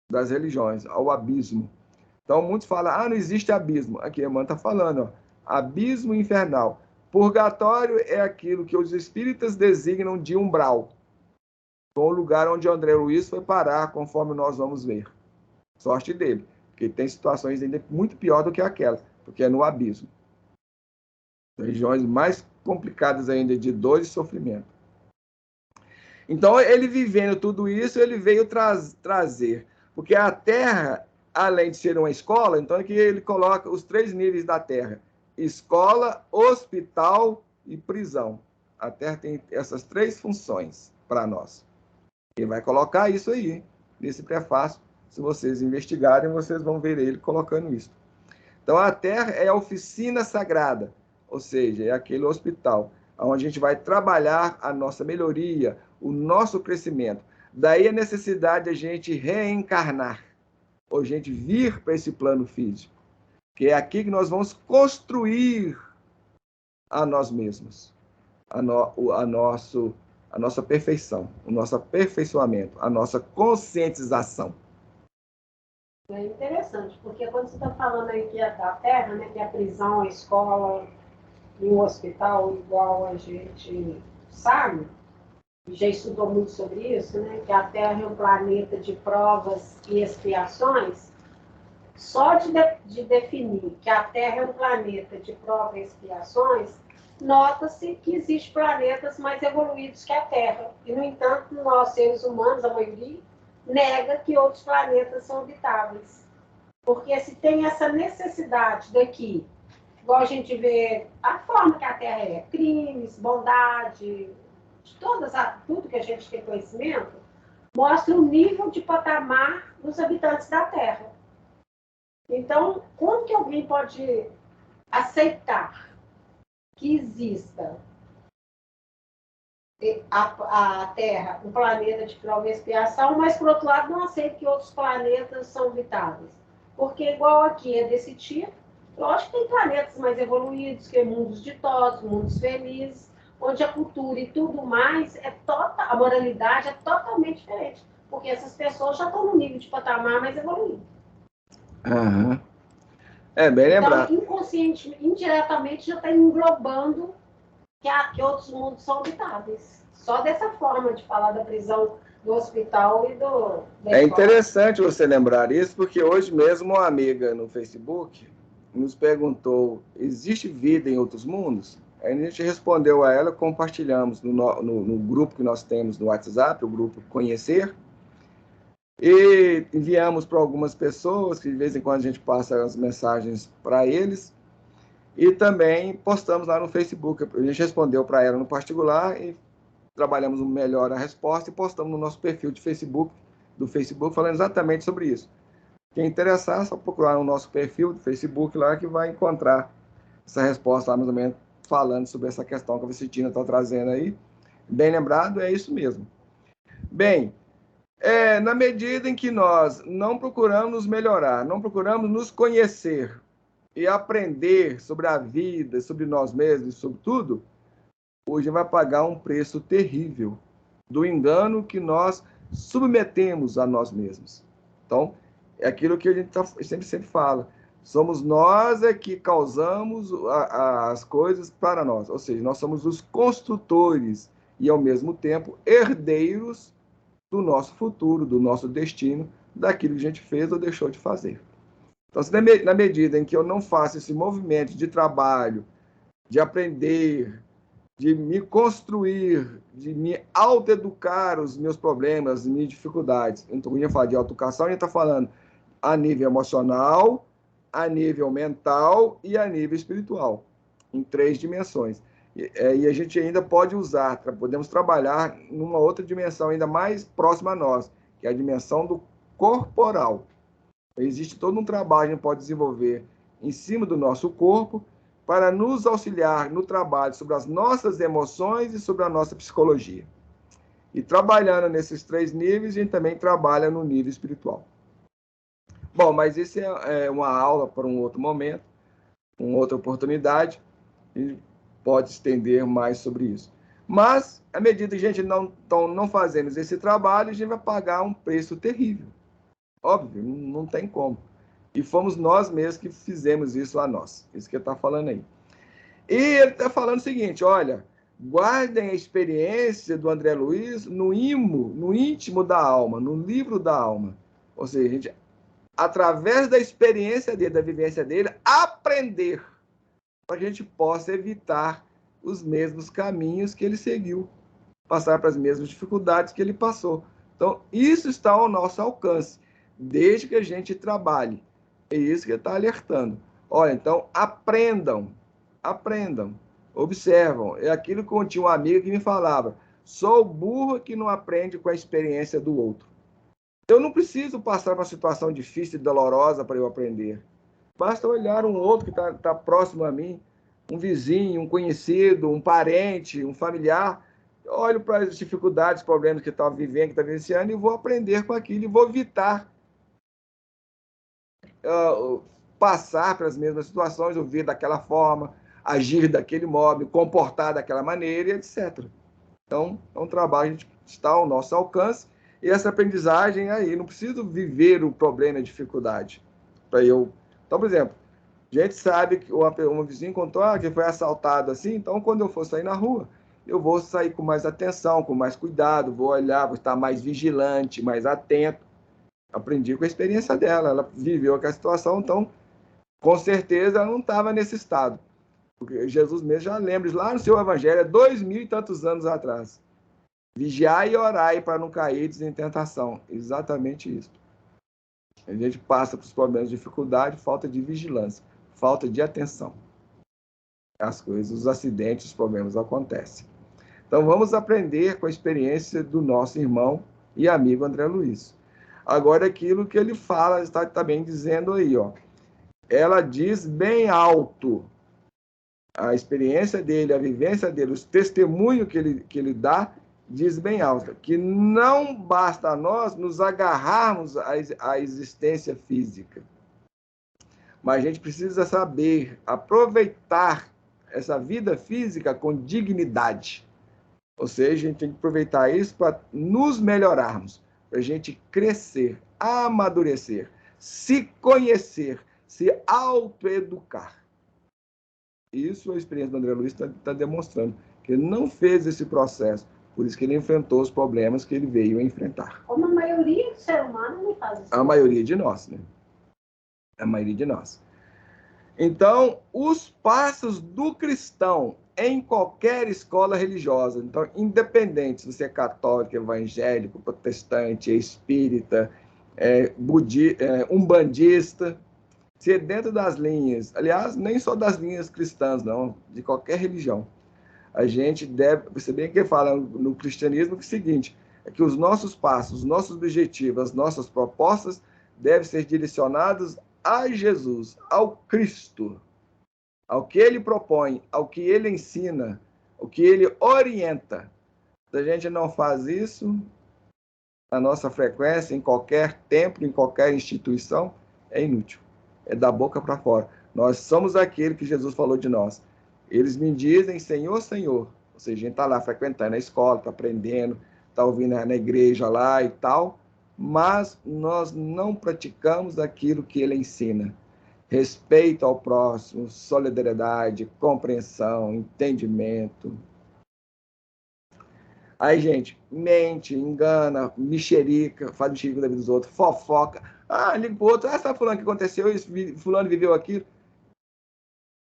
Speaker 1: das religiões, ao abismo. Então, muitos falam, não existe abismo. Aqui a irmã está falando, abismo infernal. Purgatório é aquilo que os espíritas designam de umbral. Foi o lugar onde André Luiz foi parar, conforme nós vamos ver. Sorte dele, porque tem situações ainda muito pior do que aquela, porque é no abismo. Regiões mais complicadas ainda de dor e sofrimento. Então, ele vivendo tudo isso, ele veio trazer, porque a Terra, além de ser uma escola, então aqui ele coloca os 3 níveis da Terra: escola, hospital e prisão. A Terra tem essas 3 funções para nós. Ele vai colocar isso aí, nesse prefácio. Se vocês investigarem, vocês vão ver ele colocando isso. Então, a Terra é a oficina sagrada, ou seja, é aquele hospital, onde a gente vai trabalhar a nossa melhoria, o nosso crescimento. Daí a necessidade de a gente reencarnar, ou a gente vir para esse plano físico, que é aqui que nós vamos construir a nós mesmos, a nossa perfeição, o nosso aperfeiçoamento, a nossa conscientização.
Speaker 2: É interessante, porque quando você está falando aí que é da Terra, né, que é a prisão, a escola e o hospital, igual a gente sabe, já estudou muito sobre isso, né, que a Terra é um planeta de provas e expiações, só de definir que a Terra é um planeta de provas e expiações, nota-se que existem planetas mais evoluídos que a Terra. E, no entanto, nós, seres humanos, a maioria, nega que outros planetas são habitáveis. Porque se tem essa necessidade daqui, igual a gente vê a forma que a Terra é, crimes, bondade, de tudo que a gente tem conhecimento, mostra o nível de patamar dos habitantes da Terra. Então, como que alguém pode aceitar que exista a Terra, um planeta de prova e expiação, mas, por outro lado, não aceita que outros planetas são habitáveis? Porque, igual aqui é desse tipo, lógico que tem planetas mais evoluídos, que é mundos ditosos, mundos felizes, onde a cultura e tudo mais, a moralidade é totalmente diferente, porque essas pessoas já estão no nível de patamar mais evoluído.
Speaker 1: Uhum. Bem lembrado.
Speaker 2: Então, inconscientemente, indiretamente, já está englobando que outros mundos são habitáveis. Só dessa forma de falar da prisão do hospital e da
Speaker 1: É
Speaker 2: escola.
Speaker 1: interessante você lembrar isso, porque hoje mesmo uma amiga no Facebook nos perguntou: existe vida em outros mundos? Aí a gente respondeu a ela, compartilhamos no grupo que nós temos no WhatsApp, o grupo Conhecer, e enviamos para algumas pessoas, que de vez em quando a gente passa as mensagens para eles, e também postamos lá no Facebook. A gente respondeu para ela no particular e trabalhamos melhor a resposta e postamos no nosso perfil de Facebook, do Facebook, falando exatamente sobre isso. Quem interessar, é só procurar no nosso perfil do Facebook lá que vai encontrar essa resposta lá, mais ou menos, falando sobre essa questão que a Vicitina está trazendo aí. Bem lembrado, é isso mesmo. Bem, na medida em que nós não procuramos melhorar, não procuramos nos conhecer e aprender sobre a vida, sobre nós mesmos, sobre tudo, hoje vai pagar um preço terrível do engano que nós submetemos a nós mesmos. Então, é aquilo que a gente sempre fala. Somos nós que causamos as coisas para nós. Ou seja, nós somos os construtores e, ao mesmo tempo, herdeiros do nosso futuro, do nosso destino, daquilo que a gente fez ou deixou de fazer. Então, se na medida em que eu não faço esse movimento de trabalho, de aprender, de me construir, de me autoeducar os meus problemas, as minhas dificuldades. Então, eu ia falar de autoeducação, a gente está falando a nível emocional, a nível mental e a nível espiritual, em 3 dimensões. E a gente ainda pode usar, podemos trabalhar numa outra dimensão ainda mais próxima a nós, que é a dimensão do corporal. Existe todo um trabalho que a gente pode desenvolver em cima do nosso corpo para nos auxiliar no trabalho sobre as nossas emoções e sobre a nossa psicologia. E trabalhando nesses 3 níveis, a gente também trabalha no nível espiritual. Bom, mas isso é uma aula para um outro momento, uma outra oportunidade, e pode estender mais sobre isso. Mas, à medida que a gente não fazemos esse trabalho, a gente vai pagar um preço terrível. Óbvio, não tem como. E fomos nós mesmos que fizemos isso a nós. Isso que ele está falando aí. E ele está falando o seguinte, olha, guardem a experiência do André Luiz no íntimo da alma, no livro da alma. Ou seja, a gente, através da experiência dele, da vivência dele, aprender para que a gente possa evitar os mesmos caminhos que ele seguiu, passar para as mesmas dificuldades que ele passou. Então, isso está ao nosso alcance, desde que a gente trabalhe. É isso que ele está alertando. Olha, então, aprendam, observam. É aquilo que eu tinha um amigo que me falava, sou burro que não aprende com a experiência do outro. Eu não preciso passar por uma situação difícil e dolorosa para eu aprender. Basta olhar um outro que está próximo a mim, um vizinho, um conhecido, um parente, um familiar. Eu olho para as dificuldades, problemas que está vivendo, que está vivenciando, e vou aprender com aquilo, e vou evitar passar pelas mesmas situações, ouvir daquela forma, agir daquele modo, me comportar daquela maneira, e etc. Então, é um trabalho que está ao nosso alcance, e essa aprendizagem aí, não preciso viver o problema e a dificuldade para eu... Então, por exemplo, a gente sabe que uma vizinha contou que foi assaltado assim, então quando eu for sair na rua, eu vou sair com mais atenção, com mais cuidado, vou olhar, vou estar mais vigilante, mais atento. Aprendi com a experiência dela, ela viveu aquela situação, então, com certeza, ela não estava nesse estado. Porque Jesus mesmo já lembra, lá no seu evangelho, 2000 e tantos anos atrás. Vigiai e orai para não cair em tentação. Exatamente isso. A gente passa por problemas de dificuldade, falta de vigilância, falta de atenção. As coisas, os acidentes, os problemas acontecem. Então, vamos aprender com a experiência do nosso irmão e amigo André Luiz. Agora, aquilo que ele fala, está também dizendo aí, ó. Ela diz bem alto a experiência dele, a vivência dele, os testemunhos que ele diz bem alto, que não basta a nós nos agarrarmos à existência física, mas a gente precisa saber aproveitar essa vida física com dignidade. Ou seja, a gente tem que aproveitar isso para nos melhorarmos, para a gente crescer, amadurecer, se conhecer, se autoeducar. Isso a experiência do André Luiz está demonstrando, que ele não fez esse processo Por isso que ele enfrentou os problemas que ele veio a enfrentar.
Speaker 2: Como a maioria do ser humano não faz isso.
Speaker 1: A maioria de nós, né? A maioria de nós. Então, os passos do cristão em qualquer escola religiosa, então, independente se você é católico, evangélico, protestante, espírita, umbandista, se é dentro das linhas, aliás, nem só das linhas cristãs, não, de qualquer religião. A gente deve, você bem que fala no cristianismo que é o seguinte, é que os nossos passos, os nossos objetivos, as nossas propostas devem ser direcionados a Jesus, ao Cristo, ao que ele propõe, ao que ele ensina, o que ele orienta. Se a gente não faz isso, a nossa frequência em qualquer templo, em qualquer instituição, é inútil. É da boca para fora. Nós somos aquele que Jesus falou de nós. Eles me dizem Senhor, Senhor. Ou seja, a gente está lá frequentando a escola, está aprendendo, está ouvindo na igreja lá e tal, mas nós não praticamos aquilo que ele ensina. Respeito ao próximo, solidariedade, compreensão, entendimento. Aí, gente, mente, engana, mexerica, faz mexerica da vida dos outros, fofoca. Ah, liga pro outro, sabe fulano que aconteceu isso, fulano viveu aquilo.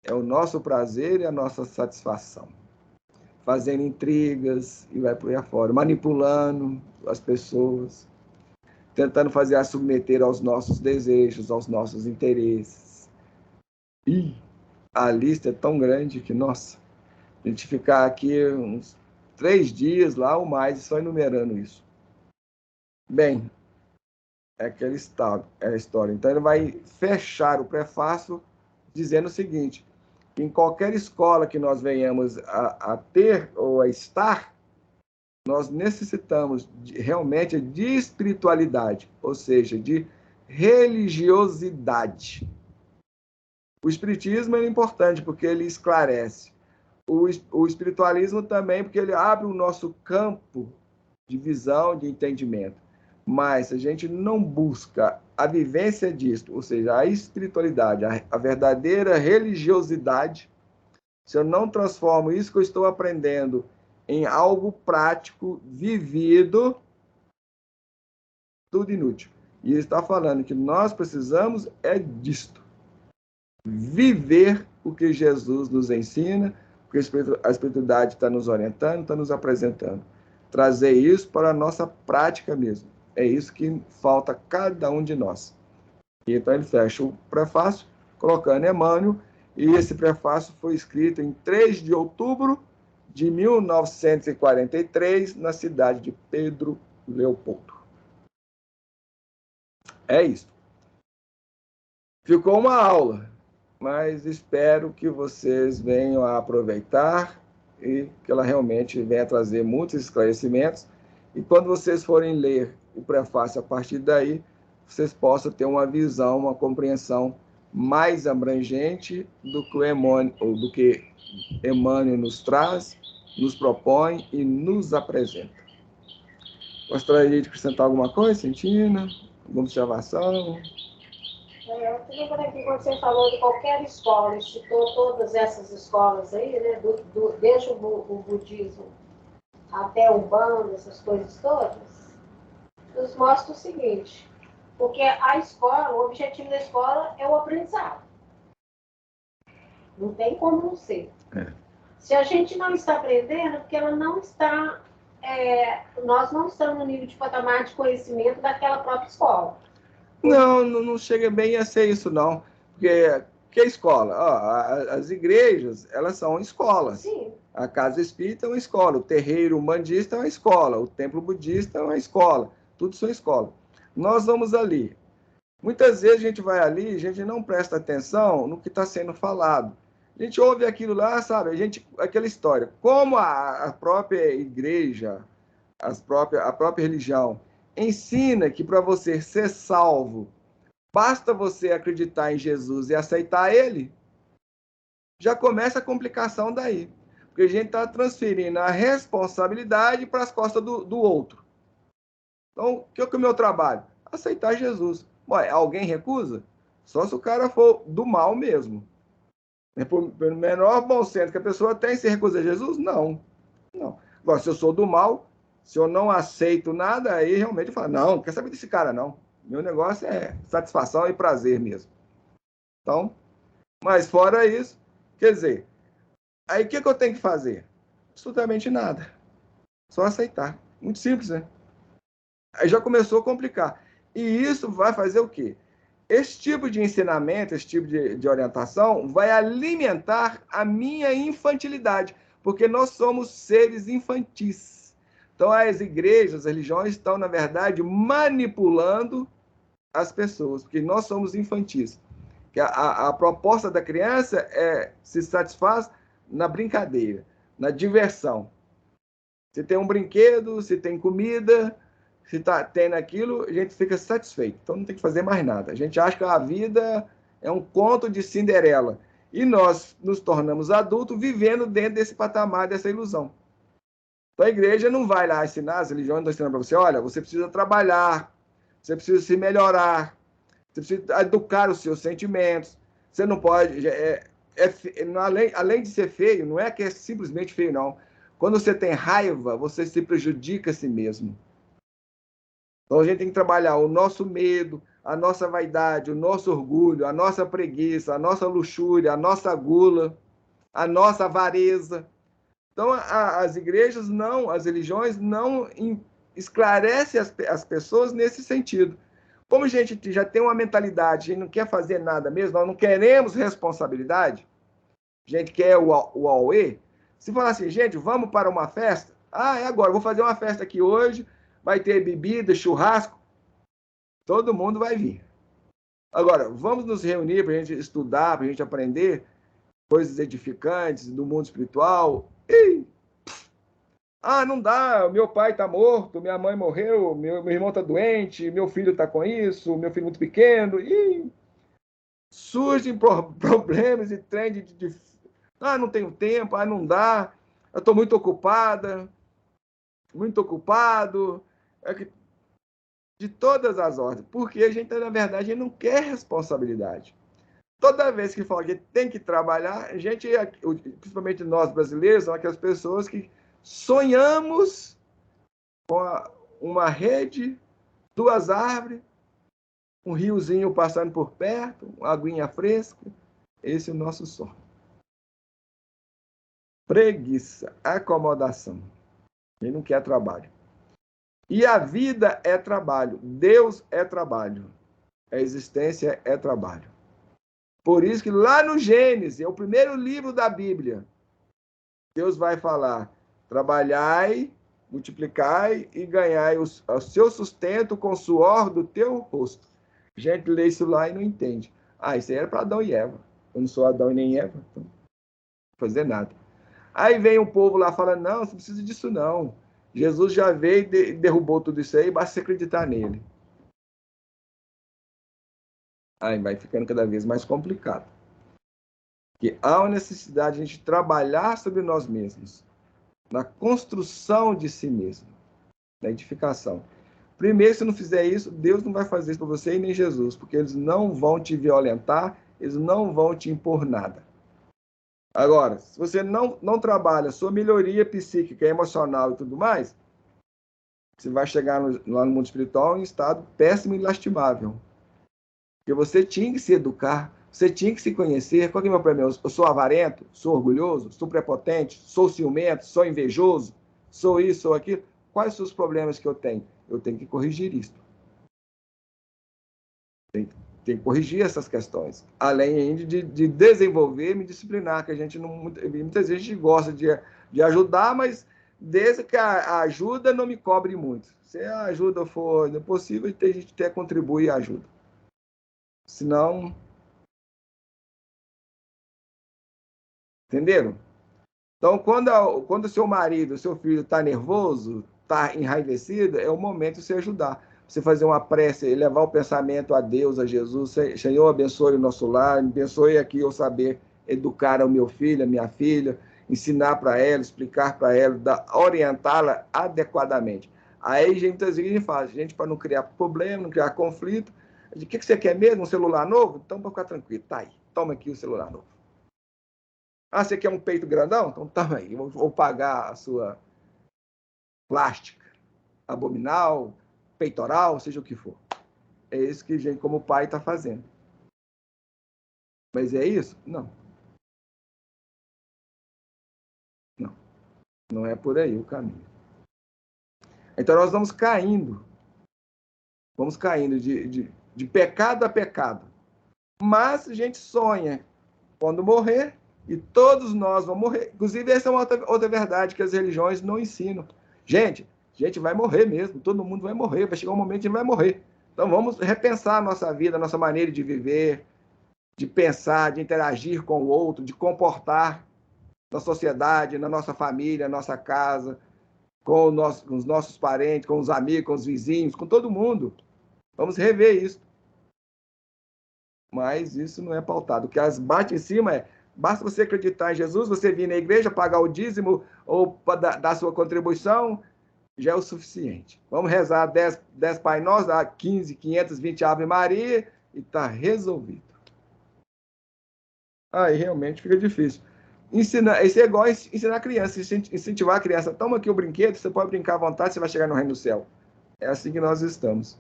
Speaker 1: É o nosso prazer e a nossa satisfação. Fazendo intrigas e vai por aí afora, manipulando as pessoas, tentando fazer as submeter aos nossos desejos, aos nossos interesses. E a lista é tão grande que, nossa, a gente ficar aqui uns 3 dias lá ou mais só enumerando isso. Bem, é aquela história. Então ele vai fechar o prefácio dizendo o seguinte, que em qualquer escola que nós venhamos a ter ou a estar, nós necessitamos realmente de espiritualidade, ou seja, de religiosidade. O espiritismo é importante porque ele esclarece. O espiritualismo também porque ele abre o nosso campo de visão, de entendimento. Mas se a gente não busca a vivência disso, ou seja, a espiritualidade, a verdadeira religiosidade, se eu não transformo isso que eu estou aprendendo em algo prático, vivido, tudo inútil. E ele está falando que nós precisamos é disto. Viver o que Jesus nos ensina, porque a espiritualidade está nos orientando, está nos apresentando. Trazer isso para a nossa prática mesmo. É isso que falta a cada um de nós. E então ele fecha o prefácio colocando Emmanuel, e esse prefácio foi escrito em 3 de outubro de 1943, na cidade de Pedro Leopoldo. É isso. Ficou uma aula, mas espero que vocês venham a aproveitar e que ela realmente venha trazer muitos esclarecimentos. E quando vocês forem ler o prefácio a partir daí, vocês possam ter uma visão, uma compreensão mais abrangente do que Emmanuel nos traz, nos propõe e nos apresenta. Gostaria de acrescentar alguma coisa, Cintina? Alguma observação?
Speaker 2: Eu tenho aqui, quando você falou de qualquer escola, citou todas essas escolas aí, né, desde o budismo até o Umbanda, essas coisas todas, nos mostra o seguinte, porque a escola, o objetivo da escola é o aprendizado. Não tem como não ser. Se a gente não está aprendendo, porque ela não está, nós não estamos no nível de patamar de conhecimento daquela própria escola.
Speaker 1: Não chega bem a ser isso, não. Porque que é escola? As igrejas, elas são escolas.
Speaker 2: Sim.
Speaker 1: A casa espírita é uma escola, o terreiro umbandista é uma escola, o templo budista é uma escola. Tudo são escola. Nós vamos ali. Muitas vezes a gente vai ali e a gente não presta atenção no que está sendo falado. A gente ouve aquilo lá, sabe? Aquela história. Como a própria igreja, a própria religião, ensina que para você ser salvo, basta você acreditar em Jesus e aceitar ele, já começa a complicação daí. Porque a gente está transferindo a responsabilidade para as costas do outro. Então, o que é o meu trabalho? Aceitar Jesus. Ué, alguém recusa? Só se o cara for do mal mesmo. Pelo menor bom senso que a pessoa tem, se recusa Jesus? Não. Agora, se eu sou do mal, se eu não aceito nada, aí realmente eu falo, não quer saber desse cara, não. Meu negócio é satisfação e prazer mesmo. Então, mas fora isso, quer dizer, aí o que eu tenho que fazer? Absolutamente nada. Só aceitar. Muito simples, né? Aí já começou a complicar. E isso vai fazer o quê? Esse tipo de ensinamento, esse tipo de orientação vai alimentar a minha infantilidade, porque nós somos seres infantis. Então, as igrejas, as religiões estão, na verdade, manipulando as pessoas, porque nós somos infantis. A proposta da criança se satisfaz na brincadeira, na diversão. Se tem um brinquedo, se tem comida, se está tendo aquilo, a gente fica satisfeito. Então não tem que fazer mais nada. A gente acha que a vida é um conto de Cinderela. E nós nos tornamos adultos vivendo dentro desse patamar, dessa ilusão. Então a igreja não vai lá ensinar, as religiões não estão ensinando para você, olha, você precisa trabalhar, você precisa se melhorar, você precisa educar os seus sentimentos. Você não pode... além de ser feio, não é que é simplesmente feio, não. Quando você tem raiva, você se prejudica a si mesmo. Então a gente tem que trabalhar o nosso medo, a nossa vaidade, o nosso orgulho, a nossa preguiça, a nossa luxúria, a nossa gula, a nossa avareza. Então as igrejas não, as religiões não esclarecem as pessoas nesse sentido. Como a gente já tem uma mentalidade, a gente não quer fazer nada mesmo, nós não queremos responsabilidade, a gente quer o auê. Se falar assim, gente, vamos para uma festa? Ah, é agora, vou fazer uma festa aqui hoje, vai ter bebida, churrasco, todo mundo vai vir. Agora, vamos nos reunir para a gente estudar, para a gente aprender coisas edificantes do mundo espiritual. Não dá, meu pai está morto, minha mãe morreu, meu irmão está doente, meu filho está com isso, meu filho muito pequeno. Surgem problemas e trem não tenho tempo, não dá, eu estou muito ocupada, muito ocupado. De todas as ordens, porque a gente, na verdade, a gente não quer responsabilidade. Toda vez que fala que tem que trabalhar, a gente, principalmente nós brasileiros, são aquelas pessoas que sonhamos com uma rede, 2 árvores, um riozinho passando por perto, uma aguinha fresca. Esse é o nosso sonho. Preguiça, acomodação. Quem não quer trabalho. E a vida é trabalho. Deus é trabalho. A existência é trabalho. Por isso que lá no Gênesis, é o primeiro livro da Bíblia, Deus vai falar, trabalhai, multiplicai e ganhai o seu sustento com o suor do teu rosto. A gente lê isso lá e não entende. Isso aí era para Adão e Eva. Eu não sou Adão e nem Eva, então não vou fazer nada. Aí vem um povo lá falando, não, você não precisa disso não. Jesus já veio e derrubou tudo isso aí, basta você acreditar nele. Aí vai ficando cada vez mais complicado. Que há uma necessidade de a gente trabalhar sobre nós mesmos, na construção de si mesmo, na edificação. Primeiro, se não fizer isso, Deus não vai fazer isso para você e nem Jesus, porque eles não vão te violentar, eles não vão te impor nada. Agora, se você não trabalha sua melhoria psíquica, emocional e tudo mais, você vai chegar lá no mundo espiritual em estado péssimo e lastimável. Porque você tinha que se educar, você tinha que se conhecer. Qual que é o meu problema? Eu sou avarento? Sou orgulhoso? Sou prepotente? Sou ciumento? Sou invejoso? Sou isso, sou aquilo? Quais são os problemas que eu tenho? Eu tenho que corrigir isso. Tem que corrigir essas questões. Além ainda de desenvolver e me disciplinar, que a gente não, muitas vezes a gente gosta de ajudar, mas desde que a ajuda não me cobre muito. Se a ajuda for possível, a gente até contribui e ajuda. Senão... Entenderam? Então, quando o seu marido, o seu filho está nervoso, está enraivecido, é o momento de você ajudar. Você fazer uma prece, levar o pensamento a Deus, a Jesus. Senhor, abençoe o nosso lar, abençoe aqui eu saber educar o meu filho, a minha filha, ensinar para ela, explicar para ela, orientá-la adequadamente. Aí, muitas vezes, a gente faz, para não criar problema, não criar conflito. O que você quer mesmo? Um celular novo? Então, para ficar tranquilo, tá aí, toma aqui o celular novo. Você quer um peito grandão? Então tá aí, vou pagar a sua plástica, abdominal, peitoral, seja o que for. É isso que a gente, como pai, está fazendo. Mas é isso? Não. Não. Não é por aí o caminho. Então nós vamos caindo de pecado a pecado. Mas a gente sonha quando morrer, e todos nós vamos morrer. Inclusive, essa é uma outra verdade que as religiões não ensinam. Gente, a gente vai morrer mesmo, todo mundo vai morrer, vai chegar um momento que a gente vai morrer. Então vamos repensar a nossa vida, a nossa maneira de viver, de pensar, de interagir com o outro, de comportar na sociedade, na nossa família, na nossa casa, com os nossos parentes, com os amigos, com os vizinhos, com todo mundo. Vamos rever isso. Mas isso não é pautado. O que as bate em cima é, basta você acreditar em Jesus, você vir na igreja, pagar o dízimo ou dar sua contribuição, já é o suficiente. Vamos rezar 10 Pai Nosso, 15, 520 Ave Maria e está resolvido. Aí realmente fica difícil. Isso é igual ensinar a criança, incentivar a criança. Toma aqui o brinquedo, você pode brincar à vontade, você vai chegar no reino do céu. É assim que nós estamos.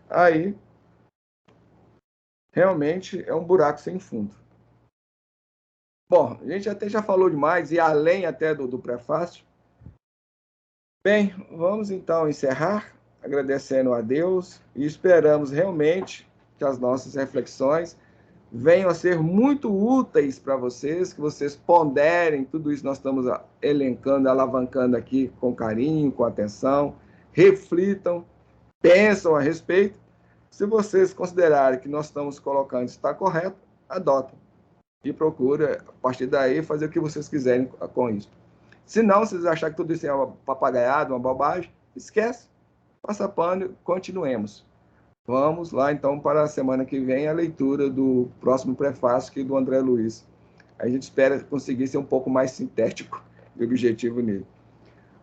Speaker 1: Aí, realmente, é um buraco sem fundo. Bom, a gente até já falou demais, e além até do prefácio. Bem, vamos então encerrar, agradecendo a Deus, e esperamos realmente que as nossas reflexões venham a ser muito úteis para vocês, que vocês ponderem tudo isso que nós estamos elencando, alavancando aqui com carinho, com atenção, reflitam, pensam a respeito. Se vocês considerarem que nós estamos colocando está correto, adotem. E procura, a partir daí, fazer o que vocês quiserem com isso. Se não, se vocês acharem que tudo isso é uma papagaiada, uma bobagem, esquece. Passa pano, continuemos. Vamos lá, então, para a semana que vem, a leitura do próximo prefácio aqui do André Luiz. A gente espera conseguir ser um pouco mais sintético e objetivo nele.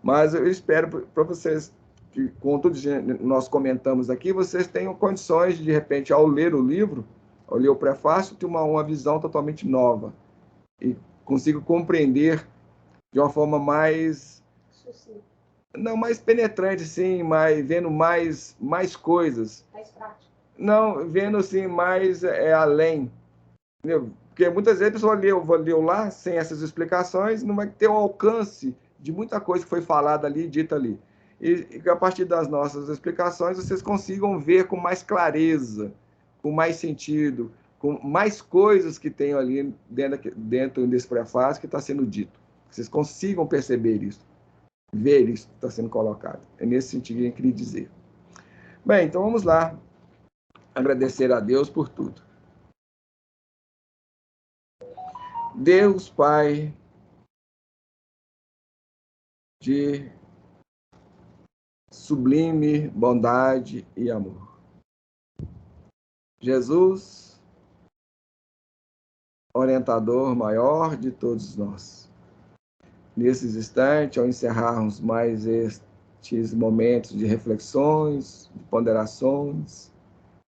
Speaker 1: Mas eu espero para vocês, que com tudo que nós comentamos aqui, vocês tenham condições de repente, ao ler o livro, ao ler o prefácio, ter uma visão totalmente nova e consigo compreender de uma forma mais... Não, mais penetrante, sim, vendo mais coisas.
Speaker 2: Mais prático.
Speaker 1: Não, vendo assim, mais além. Entendeu? Porque muitas vezes a pessoa leu lá, sem essas explicações, não vai ter o alcance de muita coisa que foi falada ali, dita ali. E a partir das nossas explicações, vocês consigam ver com mais clareza, com mais sentido, com mais coisas que tem ali dentro desse prefácio que está sendo dito. Vocês consigam perceber isso, ver isso que está sendo colocado. É nesse sentido que eu queria dizer. Bem, então vamos lá. Agradecer a Deus por tudo. Deus, Pai de sublime bondade e amor. Jesus, orientador maior de todos nós. Nesses instantes, ao encerrarmos mais estes momentos de reflexões, de ponderações,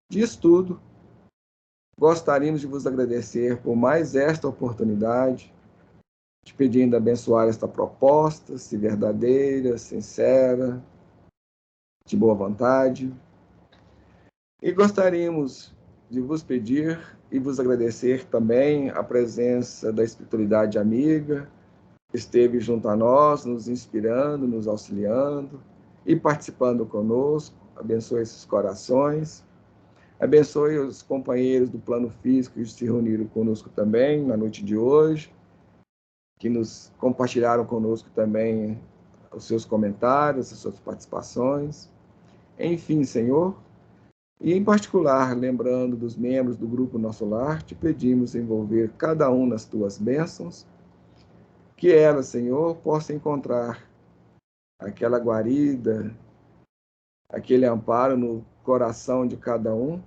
Speaker 1: de estudo, gostaríamos de vos agradecer por mais esta oportunidade, te pedindo abençoar esta proposta, se verdadeira, sincera, de boa vontade. E gostaríamos de vos pedir e vos agradecer também a presença da espiritualidade amiga, que esteve junto a nós, nos inspirando, nos auxiliando e participando conosco. Abençoe esses corações. Abençoe os companheiros do plano físico que se reuniram conosco também na noite de hoje, que nos compartilharam conosco também os seus comentários, as suas participações. Enfim, Senhor, e em particular, lembrando dos membros do Grupo Nosso Lar, te pedimos envolver cada um nas tuas bênçãos, que ela, Senhor, possa encontrar aquela guarida, aquele amparo no coração de cada um,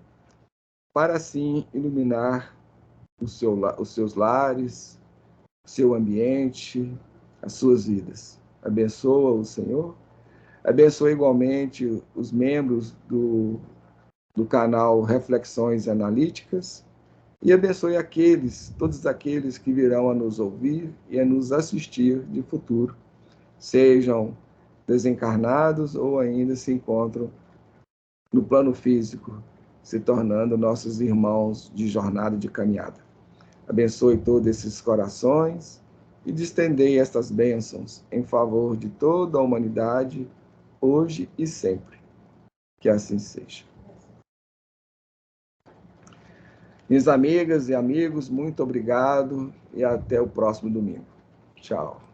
Speaker 1: para assim iluminar os seus lares, o seu ambiente, as suas vidas. Abençoa o Senhor. Abençoa igualmente os membros do canal Reflexões Analíticas e abençoe todos aqueles que virão a nos ouvir e a nos assistir de futuro, sejam desencarnados ou ainda se encontram no plano físico, se tornando nossos irmãos de jornada de caminhada. Abençoe todos esses corações e distendei estas bênçãos em favor de toda a humanidade, hoje e sempre. Que assim seja. Minhas amigas e amigos, muito obrigado e até o próximo domingo. Tchau.